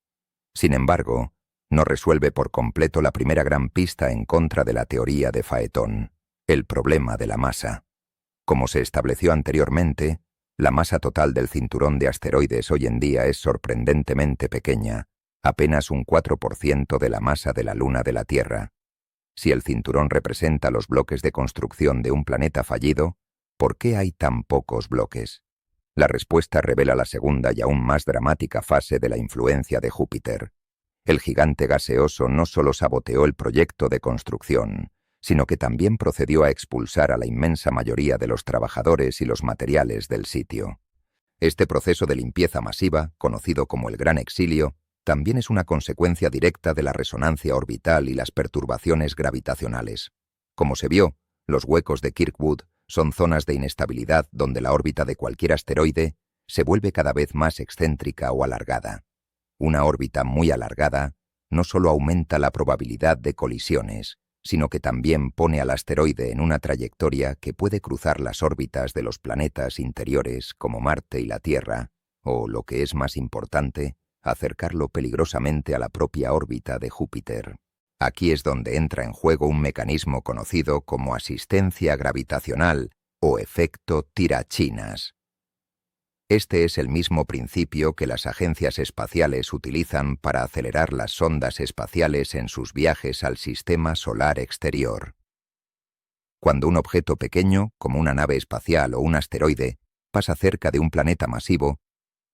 [SPEAKER 1] Sin embargo, no resuelve por completo la primera gran pista en contra de la teoría de Phaéton, el problema de la masa. Como se estableció anteriormente, la masa total del cinturón de asteroides hoy en día es sorprendentemente pequeña, apenas un 4% de la masa de la Luna de la Tierra. Si el cinturón representa los bloques de construcción de un planeta fallido, ¿por qué hay tan pocos bloques? La respuesta revela la segunda y aún más dramática fase de la influencia de Júpiter. El gigante gaseoso no solo saboteó el proyecto de construcción, sino que también procedió a expulsar a la inmensa mayoría de los trabajadores y los materiales del sitio. Este proceso de limpieza masiva, conocido como el Gran Exilio, también es una consecuencia directa de la resonancia orbital y las perturbaciones gravitacionales. Como se vio, los huecos de Kirkwood son zonas de inestabilidad donde la órbita de cualquier asteroide se vuelve cada vez más excéntrica o alargada. Una órbita muy alargada no solo aumenta la probabilidad de colisiones, sino que también pone al asteroide en una trayectoria que puede cruzar las órbitas de los planetas interiores como Marte y la Tierra, o, lo que es más importante, acercarlo peligrosamente a la propia órbita de Júpiter. Aquí es donde entra en juego un mecanismo conocido como asistencia gravitacional o efecto tirachinas. Este es el mismo principio que las agencias espaciales utilizan para acelerar las sondas espaciales en sus viajes al sistema solar exterior. Cuando un objeto pequeño, como una nave espacial o un asteroide, pasa cerca de un planeta masivo,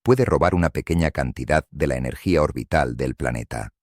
[SPEAKER 1] puede robar una pequeña cantidad de la energía orbital del planeta.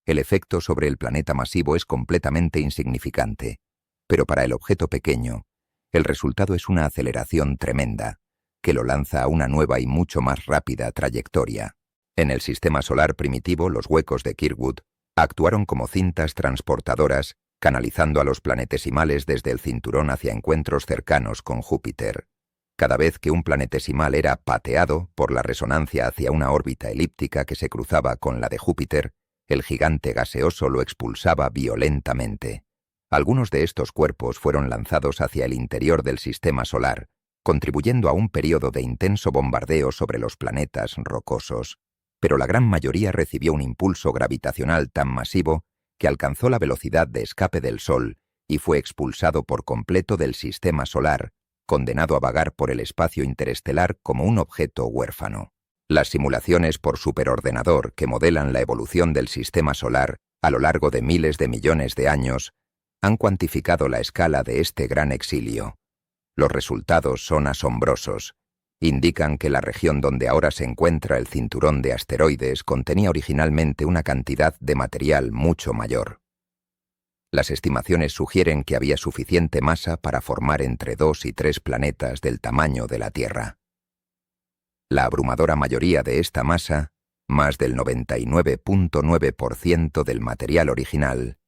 [SPEAKER 1] El efecto sobre el planeta masivo es completamente insignificante, pero para el objeto pequeño, el resultado es una aceleración tremenda, que lo lanza a una nueva y mucho más rápida trayectoria. En el sistema solar primitivo, los huecos de Kirkwood actuaron como cintas transportadoras, canalizando a los planetesimales desde el cinturón hacia encuentros cercanos con Júpiter. Cada vez que un planetesimal era pateado por la resonancia hacia una órbita elíptica que se cruzaba con la de Júpiter, el gigante gaseoso lo expulsaba violentamente. Algunos de estos cuerpos fueron lanzados hacia el interior del sistema solar, contribuyendo a un periodo de intenso bombardeo sobre los planetas rocosos, pero la gran mayoría recibió un impulso gravitacional tan masivo que alcanzó la velocidad de escape del Sol y fue expulsado por completo del sistema solar, condenado a vagar por el espacio interestelar como un objeto huérfano. Las simulaciones por superordenador que modelan la evolución del sistema solar a lo largo de miles de millones de años han cuantificado la escala de este gran exilio. Los resultados son asombrosos. Indican que la región donde ahora se encuentra el cinturón de asteroides contenía originalmente una cantidad de material mucho mayor. Las estimaciones sugieren que había suficiente masa para formar entre 2 y 3 planetas del tamaño de la Tierra. La abrumadora mayoría de esta masa, más del 99.9% del material original,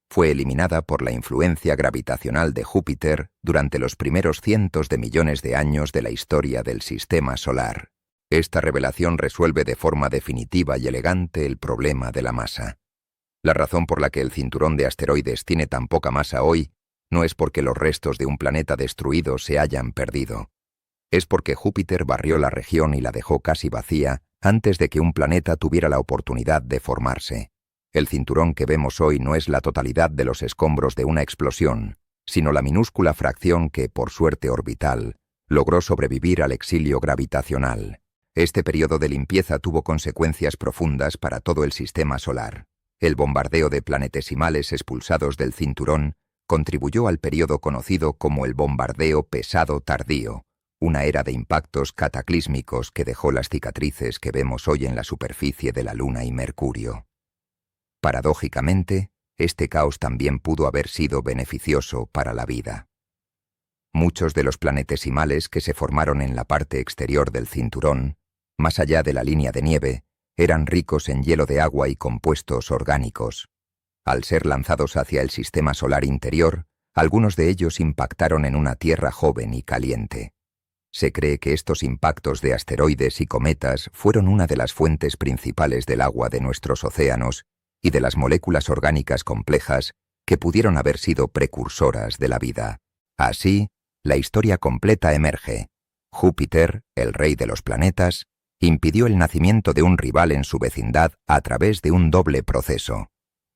[SPEAKER 1] fue eliminada por la influencia gravitacional de Júpiter durante los primeros cientos de millones de años de la historia del sistema solar. Esta revelación resuelve de forma definitiva y elegante el problema de la masa. La razón por la que el cinturón de asteroides tiene tan poca masa hoy no es porque los restos de un planeta destruido se hayan perdido. Es porque Júpiter barrió la región y la dejó casi vacía antes de que un planeta tuviera la oportunidad de formarse. El cinturón que vemos hoy no es la totalidad de los escombros de una explosión, sino la minúscula fracción que, por suerte orbital, logró sobrevivir al exilio gravitacional. Este periodo de limpieza tuvo consecuencias profundas para todo el sistema solar. El bombardeo de planetesimales expulsados del cinturón contribuyó al periodo conocido como el bombardeo pesado tardío, una era de impactos cataclísmicos que dejó las cicatrices que vemos hoy en la superficie de la Luna y Mercurio. Paradójicamente, este caos también pudo haber sido beneficioso para la vida. Muchos de los planetesimales que se formaron en la parte exterior del cinturón, más allá de la línea de nieve, eran ricos en hielo de agua y compuestos orgánicos. Al ser lanzados hacia el sistema solar interior, algunos de ellos impactaron en una Tierra joven y caliente. Se cree que estos impactos de asteroides y cometas fueron una de las fuentes principales del agua de nuestros océanos y de las moléculas orgánicas complejas que pudieron haber sido precursoras de la vida. Así, la historia completa emerge. Júpiter, el rey de los planetas, impidió el nacimiento de un rival en su vecindad a través de un doble proceso.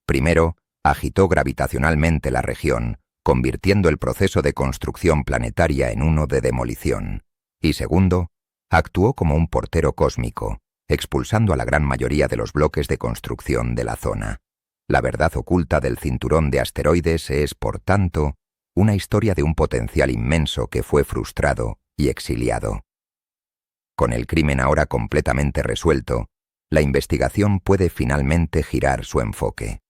[SPEAKER 1] Primero, agitó gravitacionalmente la región, convirtiendo el proceso de construcción planetaria en uno de demolición. Y segundo, actuó como un portero cósmico, expulsando a la gran mayoría de los bloques de construcción de la zona. La verdad oculta del cinturón de asteroides es, por tanto, una historia de un potencial inmenso que fue frustrado y exiliado. Con el crimen ahora completamente resuelto, la investigación puede finalmente girar su enfoque.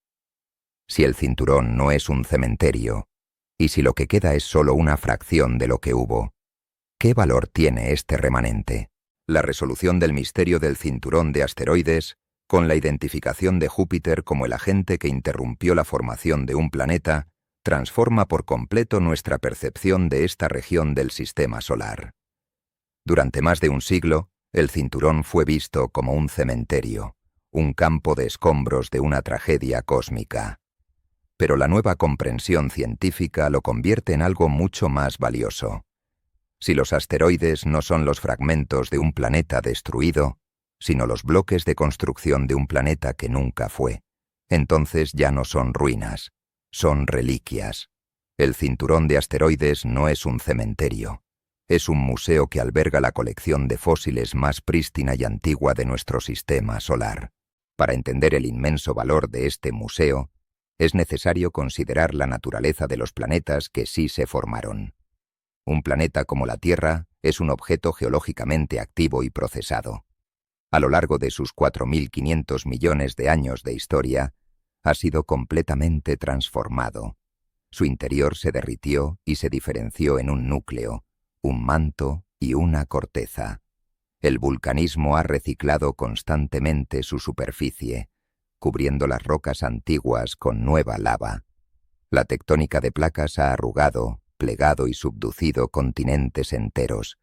[SPEAKER 1] Si el cinturón no es un cementerio, y si lo que queda es solo una fracción de lo que hubo, ¿qué valor tiene este remanente? La resolución del misterio del cinturón de asteroides, con la identificación de Júpiter como el agente que interrumpió la formación de un planeta, transforma por completo nuestra percepción de esta región del sistema solar. Durante más de un siglo, el cinturón fue visto como un cementerio, un campo de escombros de una tragedia cósmica. Pero la nueva comprensión científica lo convierte en algo mucho más valioso. Si los asteroides no son los fragmentos de un planeta destruido, sino los bloques de construcción de un planeta que nunca fue, entonces ya no son ruinas, son reliquias. El cinturón de asteroides no es un cementerio, es un museo que alberga la colección de fósiles más prístina y antigua de nuestro sistema solar. Para entender el inmenso valor de este museo, es necesario considerar la naturaleza de los planetas que sí se formaron. Un planeta como la Tierra es un objeto geológicamente activo y procesado. A lo largo de sus 4.500 millones de años de historia, ha sido completamente transformado. Su interior se derritió y se diferenció en un núcleo, un manto y una corteza. El vulcanismo ha reciclado constantemente su superficie, cubriendo las rocas antiguas con nueva lava. La tectónica de placas ha arrugado, plegado y subducido continentes enteros.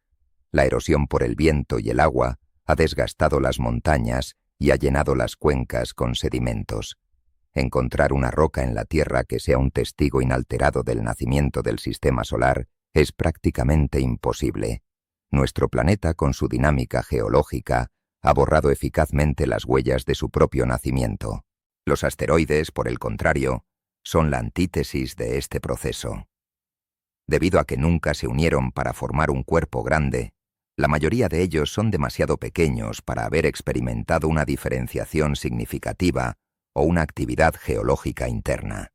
[SPEAKER 1] La erosión por el viento y el agua ha desgastado las montañas y ha llenado las cuencas con sedimentos. Encontrar una roca en la Tierra que sea un testigo inalterado del nacimiento del sistema solar es prácticamente imposible. Nuestro planeta, con su dinámica geológica, ha borrado eficazmente las huellas de su propio nacimiento. Los asteroides, por el contrario, son la antítesis de este proceso. Debido a que nunca se unieron para formar un cuerpo grande, la mayoría de ellos son demasiado pequeños para haber experimentado una diferenciación significativa o una actividad geológica interna.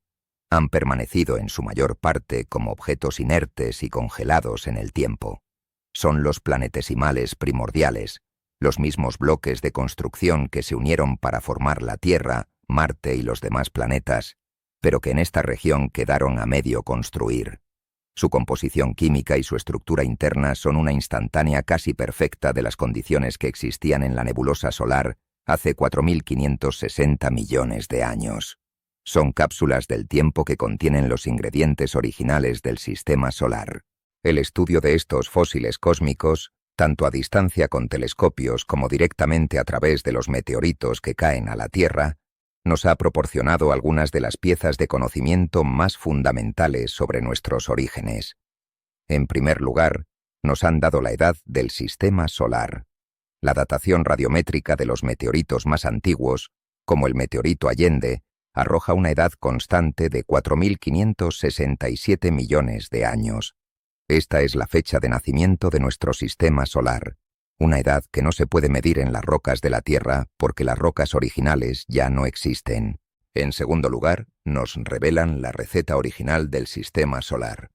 [SPEAKER 1] Han permanecido en su mayor parte como objetos inertes y congelados en el tiempo. Son los planetesimales primordiales, los mismos bloques de construcción que se unieron para formar la Tierra, Marte y los demás planetas, pero que en esta región quedaron a medio construir. Su composición química y su estructura interna son una instantánea casi perfecta de las condiciones que existían en la nebulosa solar hace 4.560 millones de años. Son cápsulas del tiempo que contienen los ingredientes originales del sistema solar. El estudio de estos fósiles cósmicos, tanto a distancia con telescopios como directamente a través de los meteoritos que caen a la Tierra, nos ha proporcionado algunas de las piezas de conocimiento más fundamentales sobre nuestros orígenes. En primer lugar, nos han dado la edad del sistema solar. La datación radiométrica de los meteoritos más antiguos, como el meteorito Allende, arroja una edad constante de 4.567 millones de años. Esta es la fecha de nacimiento de nuestro sistema solar, una edad que no se puede medir en las rocas de la Tierra porque las rocas originales ya no existen. En segundo lugar, nos revelan la receta original del sistema solar.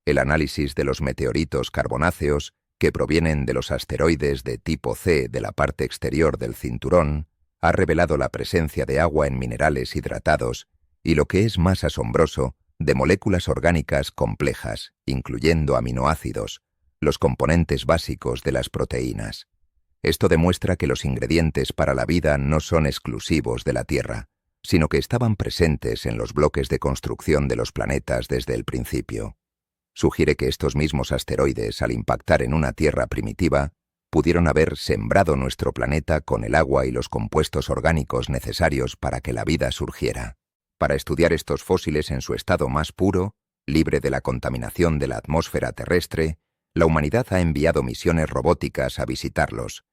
[SPEAKER 1] El análisis de los meteoritos carbonáceos, que provienen de los asteroides de tipo C de la parte exterior del cinturón, ha revelado la presencia de agua en minerales hidratados y, lo que es más asombroso, de moléculas orgánicas complejas, incluyendo aminoácidos, los componentes básicos de las proteínas. Esto demuestra que los ingredientes para la vida no son exclusivos de la Tierra, sino que estaban presentes en los bloques de construcción de los planetas desde el principio. Sugiere que estos mismos asteroides, al impactar en una Tierra primitiva, pudieron haber sembrado nuestro planeta con el agua y los compuestos orgánicos necesarios para que la vida surgiera. Para estudiar estos fósiles en su estado más puro, libre de la contaminación de la atmósfera terrestre, la humanidad ha enviado misiones robóticas a visitarlos.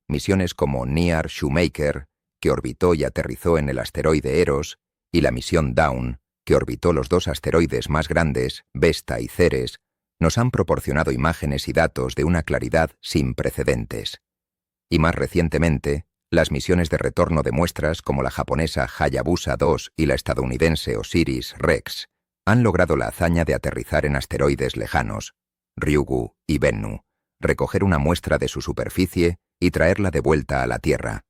[SPEAKER 1] Misiones como NEAR Shoemaker, que orbitó y aterrizó en el asteroide Eros, y la misión Dawn, que orbitó los dos asteroides más grandes, Vesta y Ceres, nos han proporcionado imágenes y datos de una claridad sin precedentes. Y más recientemente, las misiones de retorno de muestras como la japonesa Hayabusa 2 y la estadounidense OSIRIS-REx han logrado la hazaña de aterrizar en asteroides lejanos, Ryugu y Bennu, recoger una muestra de su superficie y traerla de vuelta a la Tierra.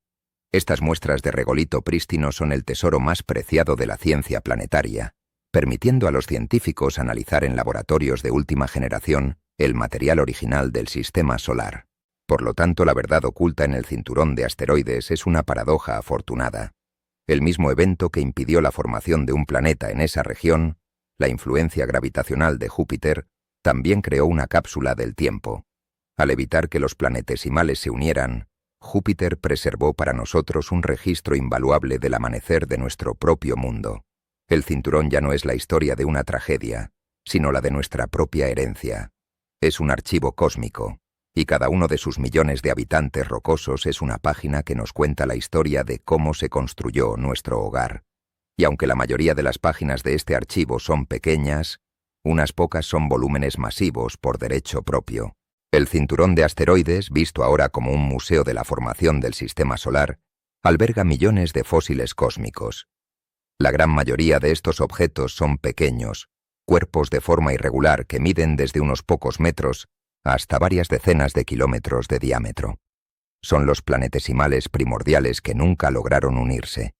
[SPEAKER 1] Estas muestras de regolito prístino son el tesoro más preciado de la ciencia planetaria, permitiendo a los científicos analizar en laboratorios de última generación el material original del sistema solar. Por lo tanto, la verdad oculta en el cinturón de asteroides es una paradoja afortunada. El mismo evento que impidió la formación de un planeta en esa región, la influencia gravitacional de Júpiter, también creó una cápsula del tiempo. Al evitar que los planetesimales se unieran, Júpiter preservó para nosotros un registro invaluable del amanecer de nuestro propio mundo. El cinturón ya no es la historia de una tragedia, sino la de nuestra propia herencia. Es un archivo cósmico, y cada uno de sus millones de habitantes rocosos es una página que nos cuenta la historia de cómo se construyó nuestro hogar. Y aunque la mayoría de las páginas de este archivo son pequeñas, unas pocas son volúmenes masivos por derecho propio. El cinturón de asteroides, visto ahora como un museo de la formación del sistema solar, alberga millones de fósiles cósmicos. La gran mayoría de estos objetos son pequeños, cuerpos de forma irregular que miden desde unos pocos metros hasta varias decenas de kilómetros de diámetro. Son los planetesimales primordiales que nunca lograron unirse.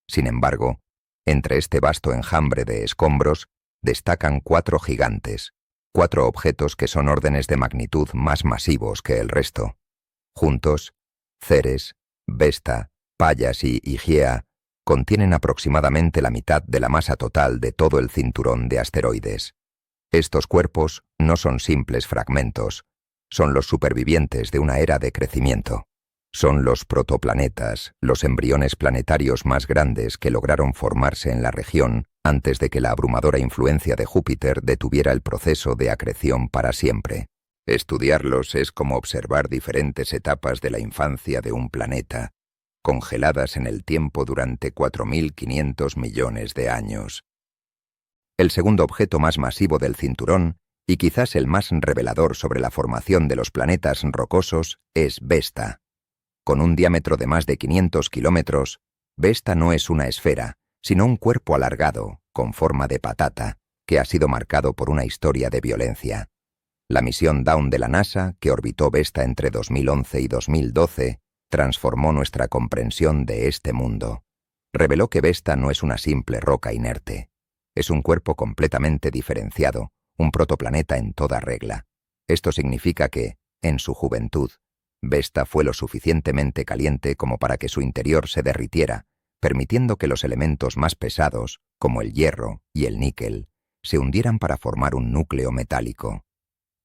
[SPEAKER 1] Sin embargo, entre este vasto enjambre de escombros destacan 4 gigantes, 4 objetos que son órdenes de magnitud más masivos que el resto. Juntos, Ceres, Vesta, Pallas y Higiea contienen aproximadamente la mitad de la masa total de todo el cinturón de asteroides. Estos cuerpos no son simples fragmentos, son los supervivientes de una era de crecimiento. Son los protoplanetas, los embriones planetarios más grandes que lograron formarse en la región antes de que la abrumadora influencia de Júpiter detuviera el proceso de acreción para siempre. Estudiarlos es como observar diferentes etapas de la infancia de un planeta, congeladas en el tiempo durante 4.500 millones de años. El segundo objeto más masivo del cinturón, y quizás el más revelador sobre la formación de los planetas rocosos, es Vesta. Con un diámetro de más de 500 kilómetros, Vesta no es una esfera, sino un cuerpo alargado, con forma de patata, que ha sido marcado por una historia de violencia. La misión Dawn de la NASA, que orbitó Vesta entre 2011 y 2012, transformó nuestra comprensión de este mundo. Reveló que Vesta no es una simple roca inerte. Es un cuerpo completamente diferenciado, un protoplaneta en toda regla. Esto significa que, en su juventud, Vesta fue lo suficientemente caliente como para que su interior se derritiera, permitiendo que los elementos más pesados, como el hierro y el níquel, se hundieran para formar un núcleo metálico.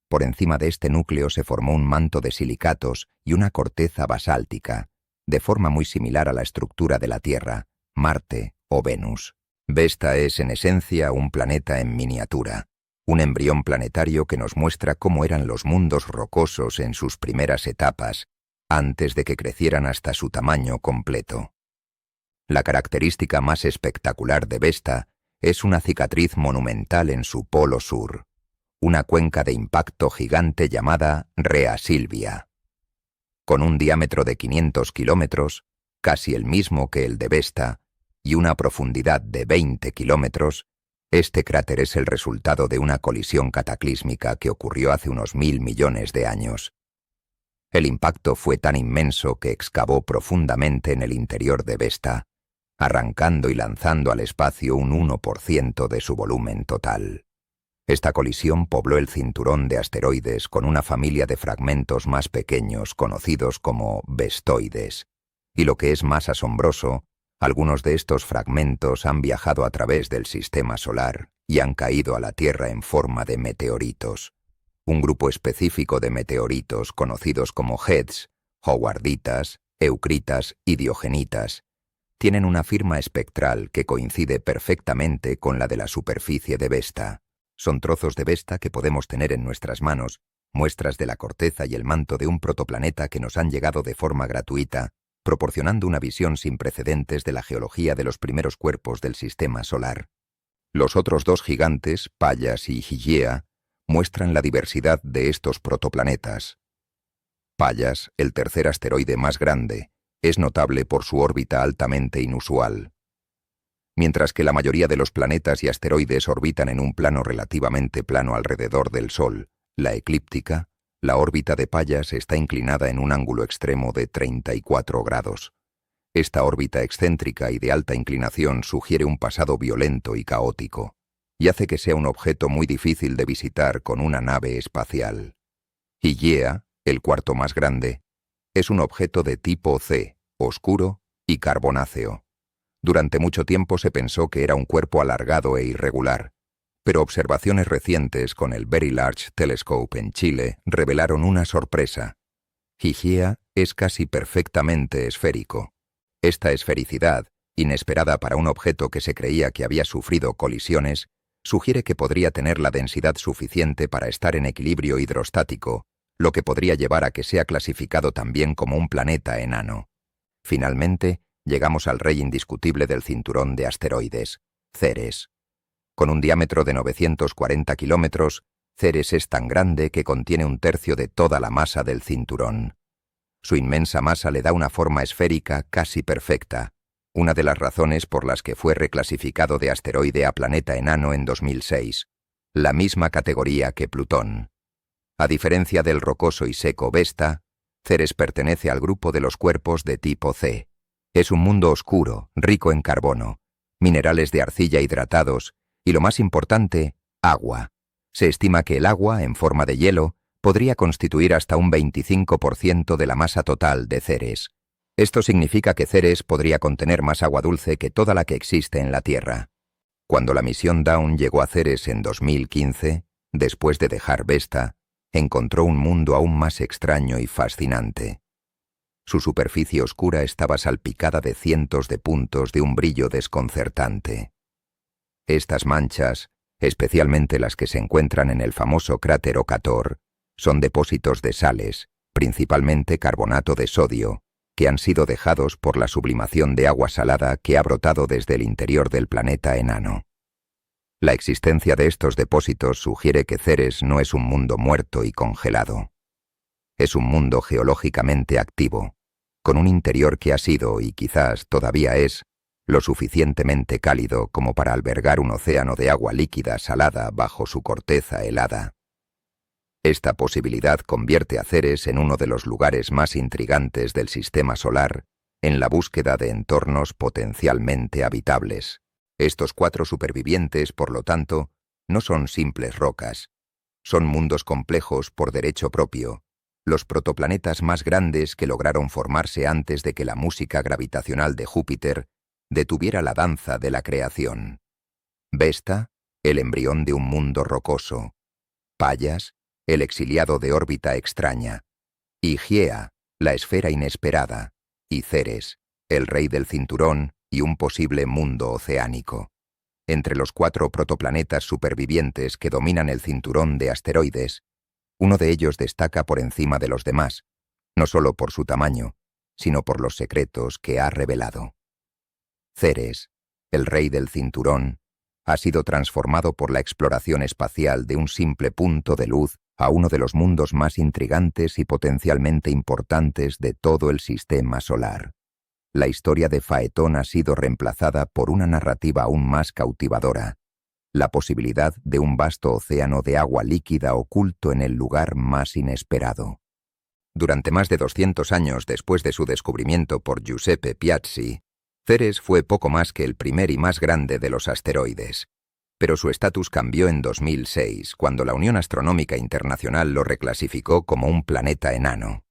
[SPEAKER 1] Por encima de este núcleo se formó un manto de silicatos y una corteza basáltica, de forma muy similar a la estructura de la Tierra, Marte o Venus. Vesta es, en esencia, un planeta en miniatura, un embrión planetario que nos muestra cómo eran los mundos rocosos en sus primeras etapas, antes de que crecieran hasta su tamaño completo. La característica más espectacular de Vesta es una cicatriz monumental en su polo sur, una cuenca de impacto gigante llamada Rea Silvia. Con un diámetro de 500 kilómetros, casi el mismo que el de Vesta, y una profundidad de 20 kilómetros, este cráter es el resultado de una colisión cataclísmica que ocurrió hace unos 1000 millones de años. El impacto fue tan inmenso que excavó profundamente en el interior de Vesta, arrancando y lanzando al espacio un 1% de su volumen total. Esta colisión pobló el cinturón de asteroides con una familia de fragmentos más pequeños conocidos como vestoides, y lo que es más asombroso, algunos de estos fragmentos han viajado a través del sistema solar y han caído a la Tierra en forma de meteoritos. Un grupo específico de meteoritos conocidos como HEDS, howarditas, eucritas y diogenitas, tienen una firma espectral que coincide perfectamente con la de la superficie de Vesta. Son trozos de Vesta que podemos tener en nuestras manos, muestras de la corteza y el manto de un protoplaneta que nos han llegado de forma gratuita, proporcionando una visión sin precedentes de la geología de los primeros cuerpos del sistema solar. Los otros 2 gigantes, Pallas y Higiea, muestran la diversidad de estos protoplanetas. Pallas, el tercer asteroide más grande, es notable por su órbita altamente inusual. Mientras que la mayoría de los planetas y asteroides orbitan en un plano relativamente plano alrededor del Sol, la eclíptica, la órbita de Pallas está inclinada en un ángulo extremo de 34 grados. Esta órbita excéntrica y de alta inclinación sugiere un pasado violento y caótico, y hace que sea un objeto muy difícil de visitar con una nave espacial. Higiea, el cuarto más grande, es un objeto de tipo C, oscuro y carbonáceo. Durante mucho tiempo se pensó que era un cuerpo alargado e irregular, pero observaciones recientes con el Very Large Telescope en Chile revelaron una sorpresa. Higiea es casi perfectamente esférico. Esta esfericidad, inesperada para un objeto que se creía que había sufrido colisiones, sugiere que podría tener la densidad suficiente para estar en equilibrio hidrostático, lo que podría llevar a que sea clasificado también como un planeta enano. Finalmente, llegamos al rey indiscutible del cinturón de asteroides, Ceres. Con un diámetro de 940 kilómetros, Ceres es tan grande que contiene un tercio de toda la masa del cinturón. Su inmensa masa le da una forma esférica casi perfecta, una de las razones por las que fue reclasificado de asteroide a planeta enano en 2006, la misma categoría que Plutón. A diferencia del rocoso y seco Vesta, Ceres pertenece al grupo de los cuerpos de tipo C. Es un mundo oscuro, rico en carbono, minerales de arcilla hidratados y, lo más importante, agua. Se estima que el agua, en forma de hielo, podría constituir hasta un 25% de la masa total de Ceres. Esto significa que Ceres podría contener más agua dulce que toda la que existe en la Tierra. Cuando la misión Dawn llegó a Ceres en 2015, después de dejar Vesta, encontró un mundo aún más extraño y fascinante. Su superficie oscura estaba salpicada de cientos de puntos de un brillo desconcertante. Estas manchas, especialmente las que se encuentran en el famoso cráter Ocator, son depósitos de sales, principalmente carbonato de sodio, que han sido dejados por la sublimación de agua salada que ha brotado desde el interior del planeta enano. La existencia de estos depósitos sugiere que Ceres no es un mundo muerto y congelado. Es un mundo geológicamente activo, con un interior que ha sido, y quizás todavía es, lo suficientemente cálido como para albergar un océano de agua líquida salada bajo su corteza helada. Esta posibilidad convierte a Ceres en uno de los lugares más intrigantes del sistema solar en la búsqueda de entornos potencialmente habitables. Estos 4 supervivientes, por lo tanto, no son simples rocas. Son mundos complejos por derecho propio, los protoplanetas más grandes que lograron formarse antes de que la música gravitacional de Júpiter detuviera la danza de la creación. Vesta, el embrión de un mundo rocoso. Pallas, el exiliado de órbita extraña. Higiea, la esfera inesperada. Y Ceres, el rey del cinturón y un posible mundo oceánico. Entre los 4 protoplanetas supervivientes que dominan el cinturón de asteroides, uno de ellos destaca por encima de los demás, no solo por su tamaño, sino por los secretos que ha revelado. Ceres, el rey del cinturón, ha sido transformado por la exploración espacial de un simple punto de luz a uno de los mundos más intrigantes y potencialmente importantes de todo el sistema solar. La historia de Faetón ha sido reemplazada por una narrativa aún más cautivadora, la posibilidad de un vasto océano de agua líquida oculto en el lugar más inesperado. Durante más de 200 años después de su descubrimiento por Giuseppe Piazzi, Ceres fue poco más que el primer y más grande de los asteroides. Pero su estatus cambió en 2006, cuando la Unión Astronómica Internacional lo reclasificó como un planeta enano.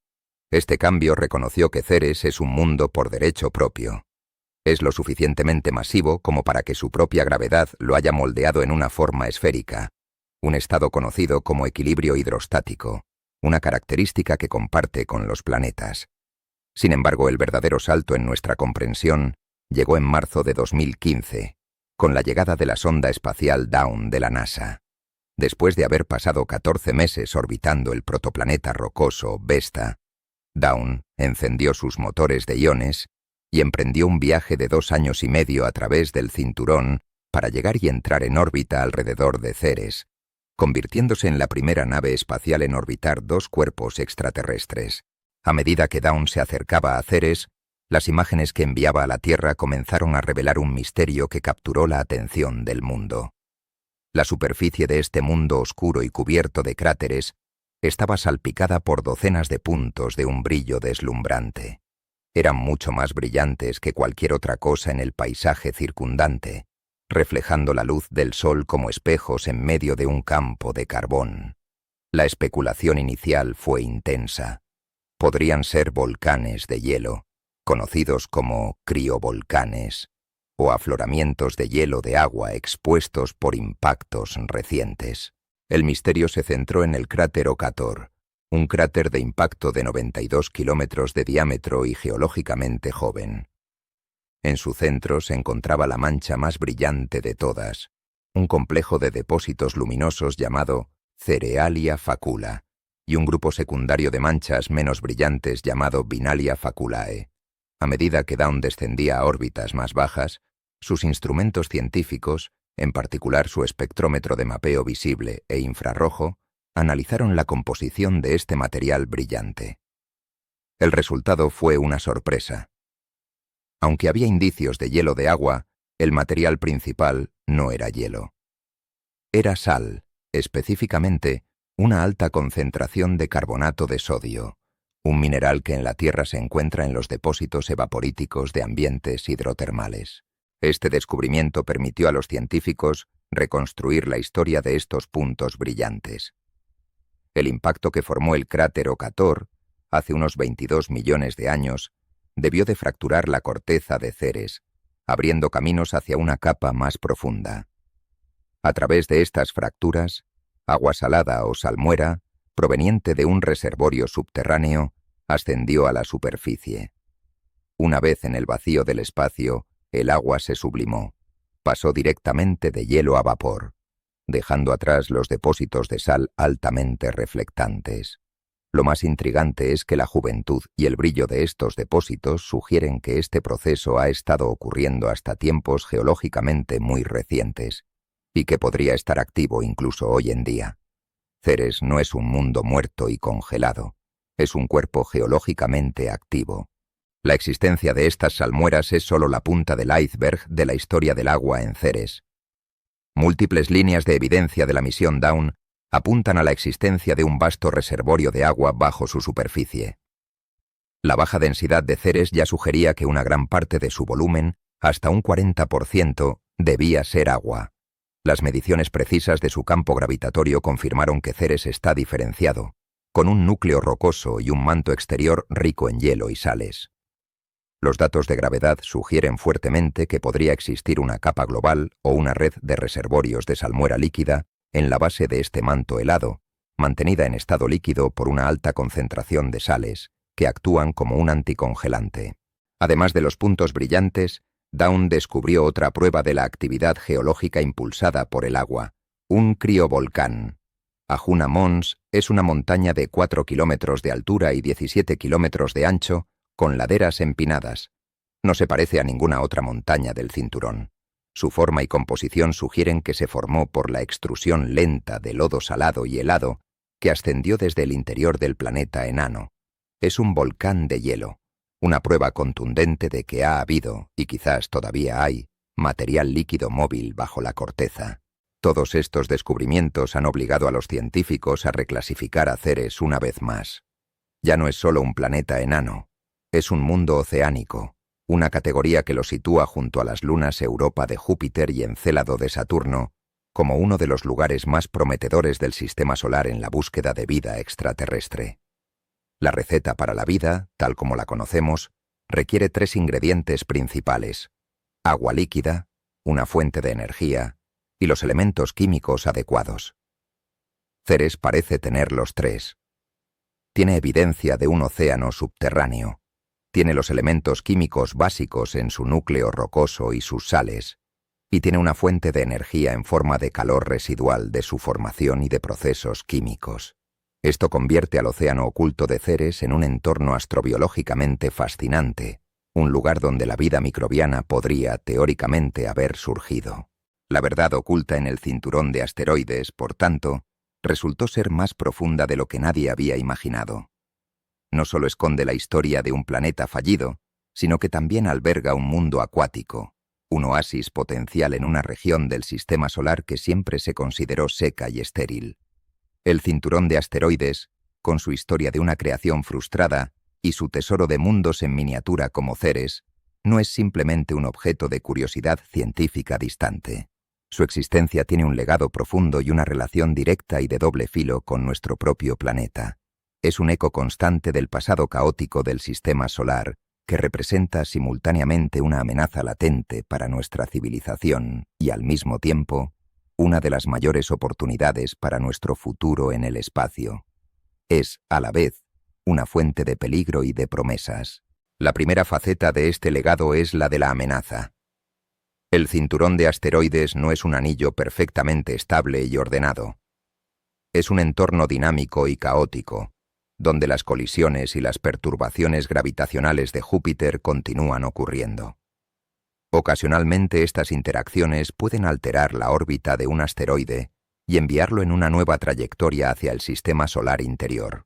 [SPEAKER 1] Este cambio reconoció que Ceres es un mundo por derecho propio. Es lo suficientemente masivo como para que su propia gravedad lo haya moldeado en una forma esférica, un estado conocido como equilibrio hidrostático, una característica que comparte con los planetas. Sin embargo, el verdadero salto en nuestra comprensión llegó en marzo de 2015, con la llegada de la sonda espacial Dawn de la NASA. Después de haber pasado 14 meses orbitando el protoplaneta rocoso Vesta, Dawn encendió sus motores de iones y emprendió un viaje de 2 años y medio a través del cinturón para llegar y entrar en órbita alrededor de Ceres, convirtiéndose en la primera nave espacial en orbitar 2 cuerpos extraterrestres. A medida que Dawn se acercaba a Ceres, las imágenes que enviaba a la Tierra comenzaron a revelar un misterio que capturó la atención del mundo. La superficie de este mundo oscuro y cubierto de cráteres estaba salpicada por docenas de puntos de un brillo deslumbrante. Eran mucho más brillantes que cualquier otra cosa en el paisaje circundante, reflejando la luz del sol como espejos en medio de un campo de carbón. La especulación inicial fue intensa. Podrían ser volcanes de hielo, conocidos como criovolcanes, o afloramientos de hielo de agua expuestos por impactos recientes. El misterio se centró en el cráter Okator, un cráter de impacto de 92 kilómetros de diámetro y geológicamente joven. En su centro se encontraba la mancha más brillante de todas, un complejo de depósitos luminosos llamado Cerealia Facula, y un grupo secundario de manchas menos brillantes llamado Binalia Faculae. A medida que Dawn descendía a órbitas más bajas, sus instrumentos científicos, en particular su espectrómetro de mapeo visible e infrarrojo, analizaron la composición de este material brillante. El resultado fue una sorpresa. Aunque había indicios de hielo de agua, el material principal no era hielo. Era sal, específicamente una alta concentración de carbonato de sodio, un mineral que en la Tierra se encuentra en los depósitos evaporíticos de ambientes hidrotermales. Este descubrimiento permitió a los científicos reconstruir la historia de estos puntos brillantes. El impacto que formó el cráter Okator, hace unos 22 millones de años, debió de fracturar la corteza de Ceres, abriendo caminos hacia una capa más profunda. A través de estas fracturas, agua salada o salmuera, proveniente de un reservorio subterráneo, ascendió a la superficie. Una vez en el vacío del espacio, el agua se sublimó, pasó directamente de hielo a vapor, dejando atrás los depósitos de sal altamente reflectantes. Lo más intrigante es que la juventud y el brillo de estos depósitos sugieren que este proceso ha estado ocurriendo hasta tiempos geológicamente muy recientes, y que podría estar activo incluso hoy en día. Ceres no es un mundo muerto y congelado, es un cuerpo geológicamente activo. La existencia de estas salmueras es solo la punta del iceberg de la historia del agua en Ceres. Múltiples líneas de evidencia de la misión Dawn apuntan a la existencia de un vasto reservorio de agua bajo su superficie. La baja densidad de Ceres ya sugería que una gran parte de su volumen, hasta un 40%, debía ser agua. Las mediciones precisas de su campo gravitatorio confirmaron que Ceres está diferenciado, con un núcleo rocoso y un manto exterior rico en hielo y sales. Los datos de gravedad sugieren fuertemente que podría existir una capa global o una red de reservorios de salmuera líquida en la base de este manto helado, mantenida en estado líquido por una alta concentración de sales, que actúan como un anticongelante. Además de los puntos brillantes, Dawn descubrió otra prueba de la actividad geológica impulsada por el agua, un criovolcán. Ahuna Mons es una montaña de 4 kilómetros de altura y 17 kilómetros de ancho, con laderas empinadas. No se parece a ninguna otra montaña del cinturón. Su forma y composición sugieren que se formó por la extrusión lenta de lodo salado y helado que ascendió desde el interior del planeta enano. Es un volcán de hielo, una prueba contundente de que ha habido, y quizás todavía hay, material líquido móvil bajo la corteza. Todos estos descubrimientos han obligado a los científicos a reclasificar a Ceres una vez más. Ya no es solo un planeta enano, es un mundo oceánico, una categoría que lo sitúa junto a las lunas Europa de Júpiter y Encélado de Saturno, como uno de los lugares más prometedores del sistema solar en la búsqueda de vida extraterrestre. La receta para la vida, tal como la conocemos, requiere 3 ingredientes principales: agua líquida, una fuente de energía y los elementos químicos adecuados. Ceres parece tener los 3. Tiene evidencia de un océano subterráneo. Tiene los elementos químicos básicos en su núcleo rocoso y sus sales, y tiene una fuente de energía en forma de calor residual de su formación y de procesos químicos. Esto convierte al océano oculto de Ceres en un entorno astrobiológicamente fascinante, un lugar donde la vida microbiana podría, teóricamente, haber surgido. La verdad oculta en el cinturón de asteroides, por tanto, resultó ser más profunda de lo que nadie había imaginado. No solo esconde la historia de un planeta fallido, sino que también alberga un mundo acuático, un oasis potencial en una región del sistema solar que siempre se consideró seca y estéril. El cinturón de asteroides, con su historia de una creación frustrada, y su tesoro de mundos en miniatura como Ceres, no es simplemente un objeto de curiosidad científica distante. Su existencia tiene un legado profundo y una relación directa y de doble filo con nuestro propio planeta. Es un eco constante del pasado caótico del sistema solar, que representa simultáneamente una amenaza latente para nuestra civilización y, al mismo tiempo, una de las mayores oportunidades para nuestro futuro en el espacio. Es, a la vez, una fuente de peligro y de promesas. La primera faceta de este legado es la de la amenaza. El cinturón de asteroides no es un anillo perfectamente estable y ordenado. Es un entorno dinámico y caótico, donde las colisiones y las perturbaciones gravitacionales de Júpiter continúan ocurriendo. Ocasionalmente estas interacciones pueden alterar la órbita de un asteroide y enviarlo en una nueva trayectoria hacia el sistema solar interior.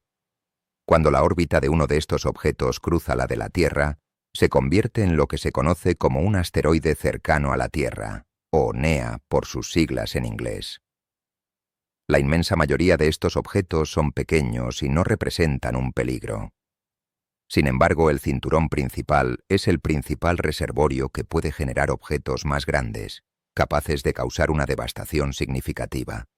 [SPEAKER 1] Cuando la órbita de uno de estos objetos cruza la de la Tierra, se convierte en lo que se conoce como un asteroide cercano a la Tierra, o NEA por sus siglas en inglés. La inmensa mayoría de estos objetos son pequeños y no representan un peligro. Sin embargo, el cinturón principal es el principal reservorio que puede generar objetos más grandes, capaces de causar una devastación significativa.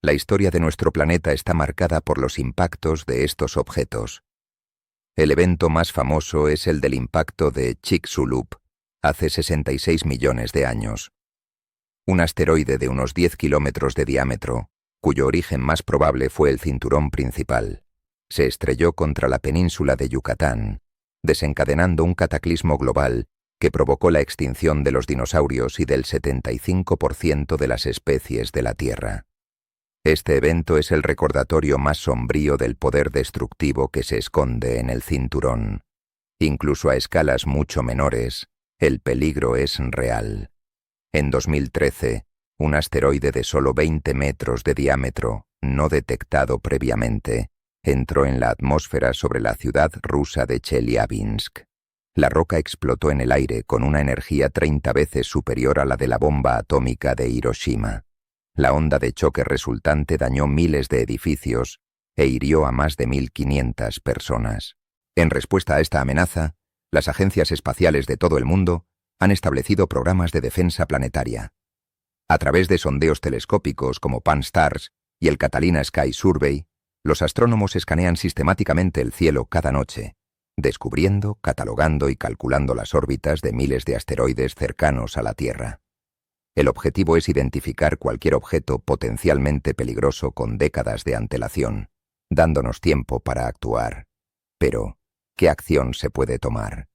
[SPEAKER 1] La historia de nuestro planeta está marcada por los impactos de estos objetos. El evento más famoso es el del impacto de Chicxulub, hace 66 millones de años. Un asteroide de unos 10 kilómetros de diámetro, cuyo origen más probable fue el cinturón principal, se estrelló contra la península de Yucatán, desencadenando un cataclismo global que provocó la extinción de los dinosaurios y del 75% de las especies de la Tierra. Este evento es el recordatorio más sombrío del poder destructivo que se esconde en el cinturón. Incluso a escalas mucho menores, el peligro es real. En 2013, un asteroide de solo 20 metros de diámetro, no detectado previamente, entró en la atmósfera sobre la ciudad rusa de Chelyabinsk. La roca explotó en el aire con una energía 30 veces superior a la de la bomba atómica de Hiroshima. La onda de choque resultante dañó miles de edificios e hirió a más de 1.500 personas. En respuesta a esta amenaza, las agencias espaciales de todo el mundo han establecido programas de defensa planetaria. A través de sondeos telescópicos como Pan-STARRS y el Catalina Sky Survey, los astrónomos escanean sistemáticamente el cielo cada noche, descubriendo, catalogando y calculando las órbitas de miles de asteroides cercanos a la Tierra. El objetivo es identificar cualquier objeto potencialmente peligroso con décadas de antelación, dándonos tiempo para actuar. Pero, ¿qué acción se puede tomar?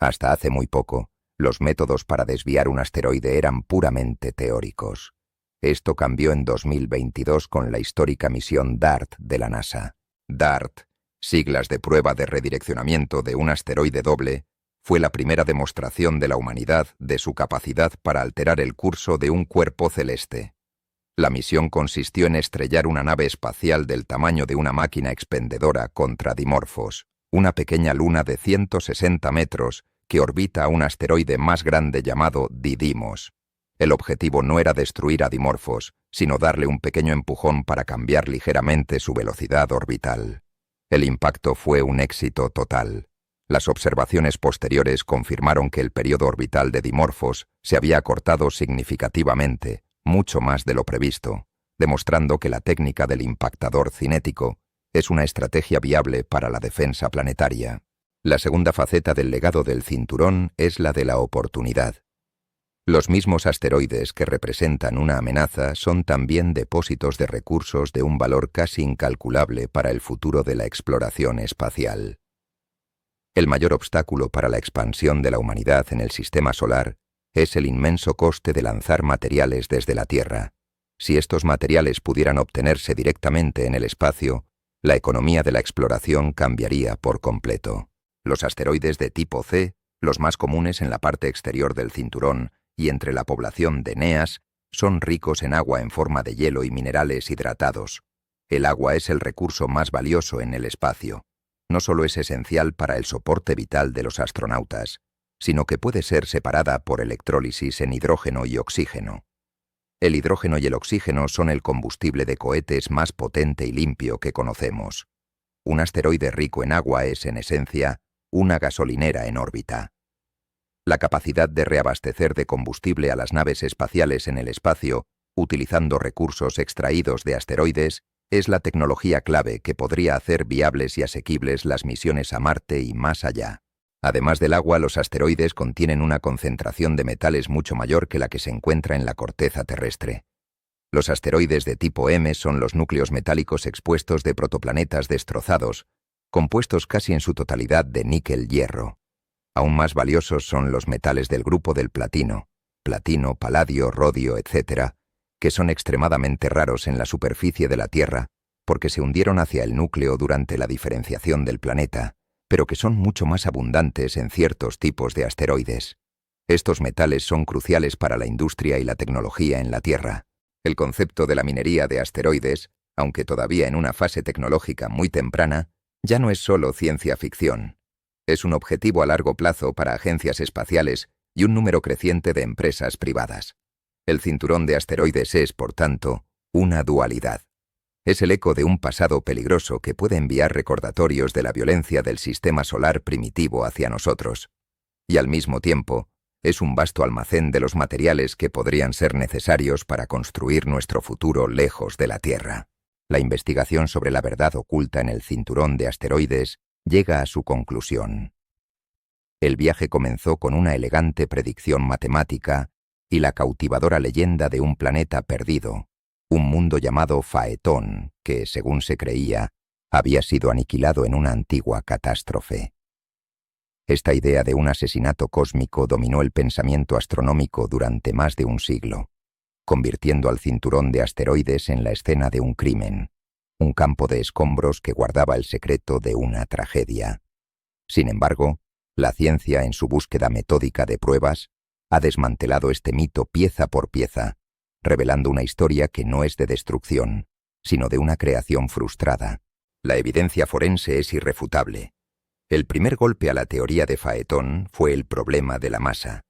[SPEAKER 1] Hasta hace muy poco, los métodos para desviar un asteroide eran puramente teóricos. Esto cambió en 2022 con la histórica misión DART de la NASA. DART, siglas de prueba de redireccionamiento de un asteroide doble, fue la primera demostración de la humanidad de su capacidad para alterar el curso de un cuerpo celeste. La misión consistió en estrellar una nave espacial del tamaño de una máquina expendedora contra Dimorphos, una pequeña luna de 160 metros que orbita a un asteroide más grande llamado Didymos. El objetivo no era destruir a Dimorphos, sino darle un pequeño empujón para cambiar ligeramente su velocidad orbital. El impacto fue un éxito total. Las observaciones posteriores confirmaron que el periodo orbital de Dimorphos se había acortado significativamente, mucho más de lo previsto, demostrando que la técnica del impactador cinético es una estrategia viable para la defensa planetaria. La segunda faceta del legado del cinturón es la de la oportunidad. Los mismos asteroides que representan una amenaza son también depósitos de recursos de un valor casi incalculable para el futuro de la exploración espacial. El mayor obstáculo para la expansión de la humanidad en el sistema solar es el inmenso coste de lanzar materiales desde la Tierra. Si estos materiales pudieran obtenerse directamente en el espacio, la economía de la exploración cambiaría por completo. Los asteroides de tipo C, los más comunes en la parte exterior del cinturón y entre la población de NEAs, son ricos en agua en forma de hielo y minerales hidratados. El agua es el recurso más valioso en el espacio. No solo es esencial para el soporte vital de los astronautas, sino que puede ser separada por electrólisis en hidrógeno y oxígeno. El hidrógeno y el oxígeno son el combustible de cohetes más potente y limpio que conocemos. Un asteroide rico en agua es, en esencia, una gasolinera en órbita. La capacidad de reabastecer de combustible a las naves espaciales en el espacio, utilizando recursos extraídos de asteroides, es la tecnología clave que podría hacer viables y asequibles las misiones a Marte y más allá. Además del agua, los asteroides contienen una concentración de metales mucho mayor que la que se encuentra en la corteza terrestre. Los asteroides de tipo M son los núcleos metálicos expuestos de protoplanetas destrozados, compuestos casi en su totalidad de níquel-hierro. Aún más valiosos son los metales del grupo del platino, paladio, rodio, etc., que son extremadamente raros en la superficie de la Tierra porque se hundieron hacia el núcleo durante la diferenciación del planeta, pero que son mucho más abundantes en ciertos tipos de asteroides. Estos metales son cruciales para la industria y la tecnología en la Tierra. El concepto de la minería de asteroides, aunque todavía en una fase tecnológica muy temprana, ya no es solo ciencia ficción. Es un objetivo a largo plazo para agencias espaciales y un número creciente de empresas privadas. El cinturón de asteroides es, por tanto, una dualidad. Es el eco de un pasado peligroso que puede enviar recordatorios de la violencia del sistema solar primitivo hacia nosotros. Y al mismo tiempo, es un vasto almacén de los materiales que podrían ser necesarios para construir nuestro futuro lejos de la Tierra. La investigación sobre la verdad oculta en el cinturón de asteroides llega a su conclusión. El viaje comenzó con una elegante predicción matemática y la cautivadora leyenda de un planeta perdido, un mundo llamado Faetón, que, según se creía, había sido aniquilado en una antigua catástrofe. Esta idea de un asesinato cósmico dominó el pensamiento astronómico durante más de un siglo, convirtiendo al cinturón de asteroides en la escena de un crimen, un campo de escombros que guardaba el secreto de una tragedia. Sin embargo, la ciencia, en su búsqueda metódica de pruebas, ha desmantelado este mito pieza por pieza, revelando una historia que no es de destrucción, sino de una creación frustrada. La evidencia forense es irrefutable. El primer golpe a la teoría de Faetón fue el problema de la masa.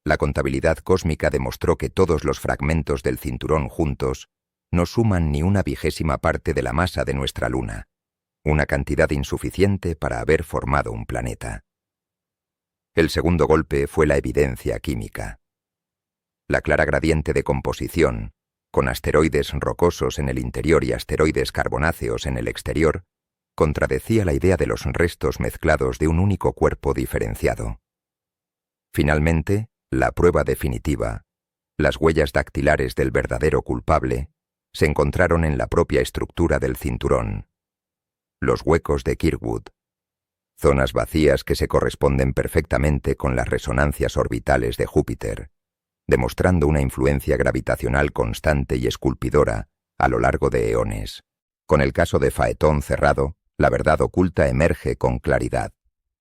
[SPEAKER 1] La contabilidad cósmica demostró que todos los fragmentos del cinturón juntos no suman ni una vigésima parte de la masa de nuestra Luna, una cantidad insuficiente para haber formado un planeta. El segundo golpe fue la evidencia química. La clara gradiente de composición, con asteroides rocosos en el interior y asteroides carbonáceos en el exterior, contradecía la idea de los restos mezclados de un único cuerpo diferenciado. Finalmente, la prueba definitiva, las huellas dactilares del verdadero culpable, se encontraron en la propia estructura del cinturón. Los huecos de Kirkwood, zonas vacías que se corresponden perfectamente con las resonancias orbitales de Júpiter, demostrando una influencia gravitacional constante y esculpidora a lo largo de eones. Con el caso de Faetón cerrado, la verdad oculta emerge con claridad.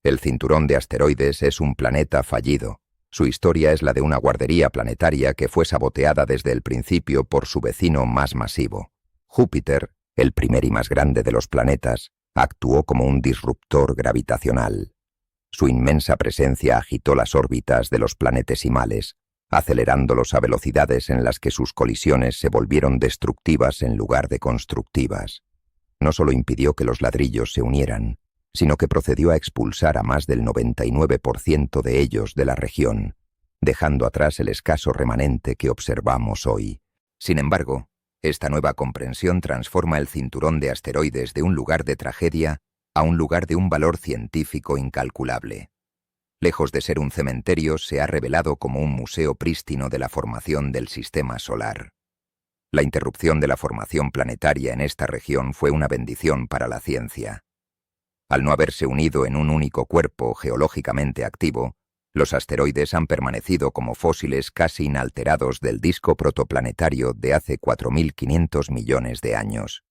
[SPEAKER 1] El cinturón de asteroides es un planeta fallido. Su historia es la de una guardería planetaria que fue saboteada desde el principio por su vecino más masivo. Júpiter, el primer y más grande de los planetas, actuó como un disruptor gravitacional. Su inmensa presencia agitó las órbitas de los planetesimales, acelerándolos a velocidades en las que sus colisiones se volvieron destructivas en lugar de constructivas. No solo impidió que los ladrillos se unieran, sino que procedió a expulsar a más del 99% de ellos de la región, dejando atrás el escaso remanente que observamos hoy. Sin embargo, esta nueva comprensión transforma el cinturón de asteroides de un lugar de tragedia a un lugar de un valor científico incalculable. Lejos de ser un cementerio, se ha revelado como un museo prístino de la formación del sistema solar. La interrupción de la formación planetaria en esta región fue una bendición para la ciencia. Al no haberse unido en un único cuerpo geológicamente activo, los asteroides han permanecido como fósiles casi inalterados del disco protoplanetario de hace 4.500 millones de años.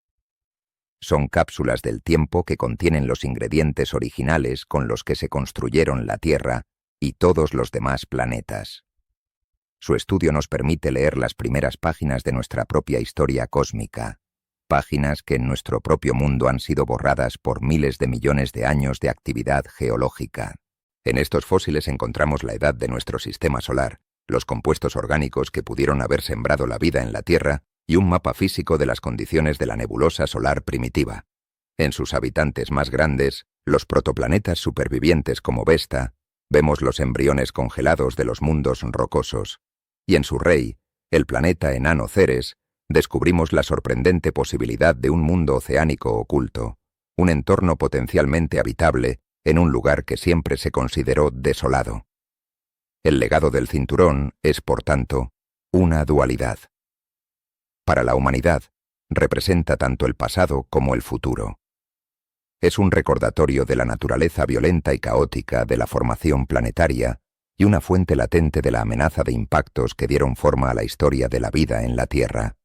[SPEAKER 1] Son cápsulas del tiempo que contienen los ingredientes originales con los que se construyeron la Tierra y todos los demás planetas. Su estudio nos permite leer las primeras páginas de nuestra propia historia cósmica, páginas que en nuestro propio mundo han sido borradas por miles de millones de años de actividad geológica. En estos fósiles encontramos la edad de nuestro sistema solar, los compuestos orgánicos que pudieron haber sembrado la vida en la Tierra y un mapa físico de las condiciones de la nebulosa solar primitiva. En sus habitantes más grandes, los protoplanetas supervivientes como Vesta, vemos los embriones congelados de los mundos rocosos, y en su rey, el planeta enano Ceres, descubrimos la sorprendente posibilidad de un mundo oceánico oculto, un entorno potencialmente habitable en un lugar que siempre se consideró desolado. El legado del cinturón es, por tanto, una dualidad. Para la humanidad, representa tanto el pasado como el futuro. Es un recordatorio de la naturaleza violenta y caótica de la formación planetaria y una fuente latente de la amenaza de impactos que dieron forma a la historia de la vida en la Tierra.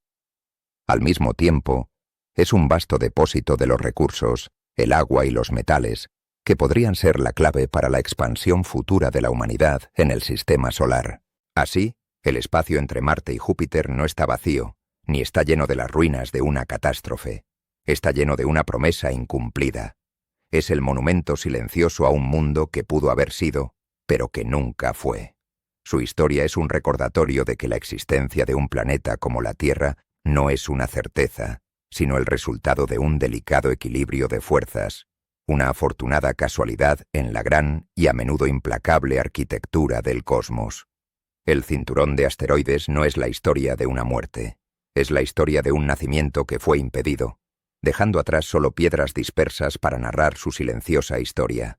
[SPEAKER 1] Al mismo tiempo, es un vasto depósito de los recursos, el agua y los metales, que podrían ser la clave para la expansión futura de la humanidad en el sistema solar. Así, el espacio entre Marte y Júpiter no está vacío, ni está lleno de las ruinas de una catástrofe. Está lleno de una promesa incumplida. Es el monumento silencioso a un mundo que pudo haber sido, pero que nunca fue. Su historia es un recordatorio de que la existencia de un planeta como la Tierra no es una certeza, sino el resultado de un delicado equilibrio de fuerzas, una afortunada casualidad en la gran y a menudo implacable arquitectura del cosmos. El cinturón de asteroides no es la historia de una muerte, es la historia de un nacimiento que fue impedido, dejando atrás solo piedras dispersas para narrar su silenciosa historia.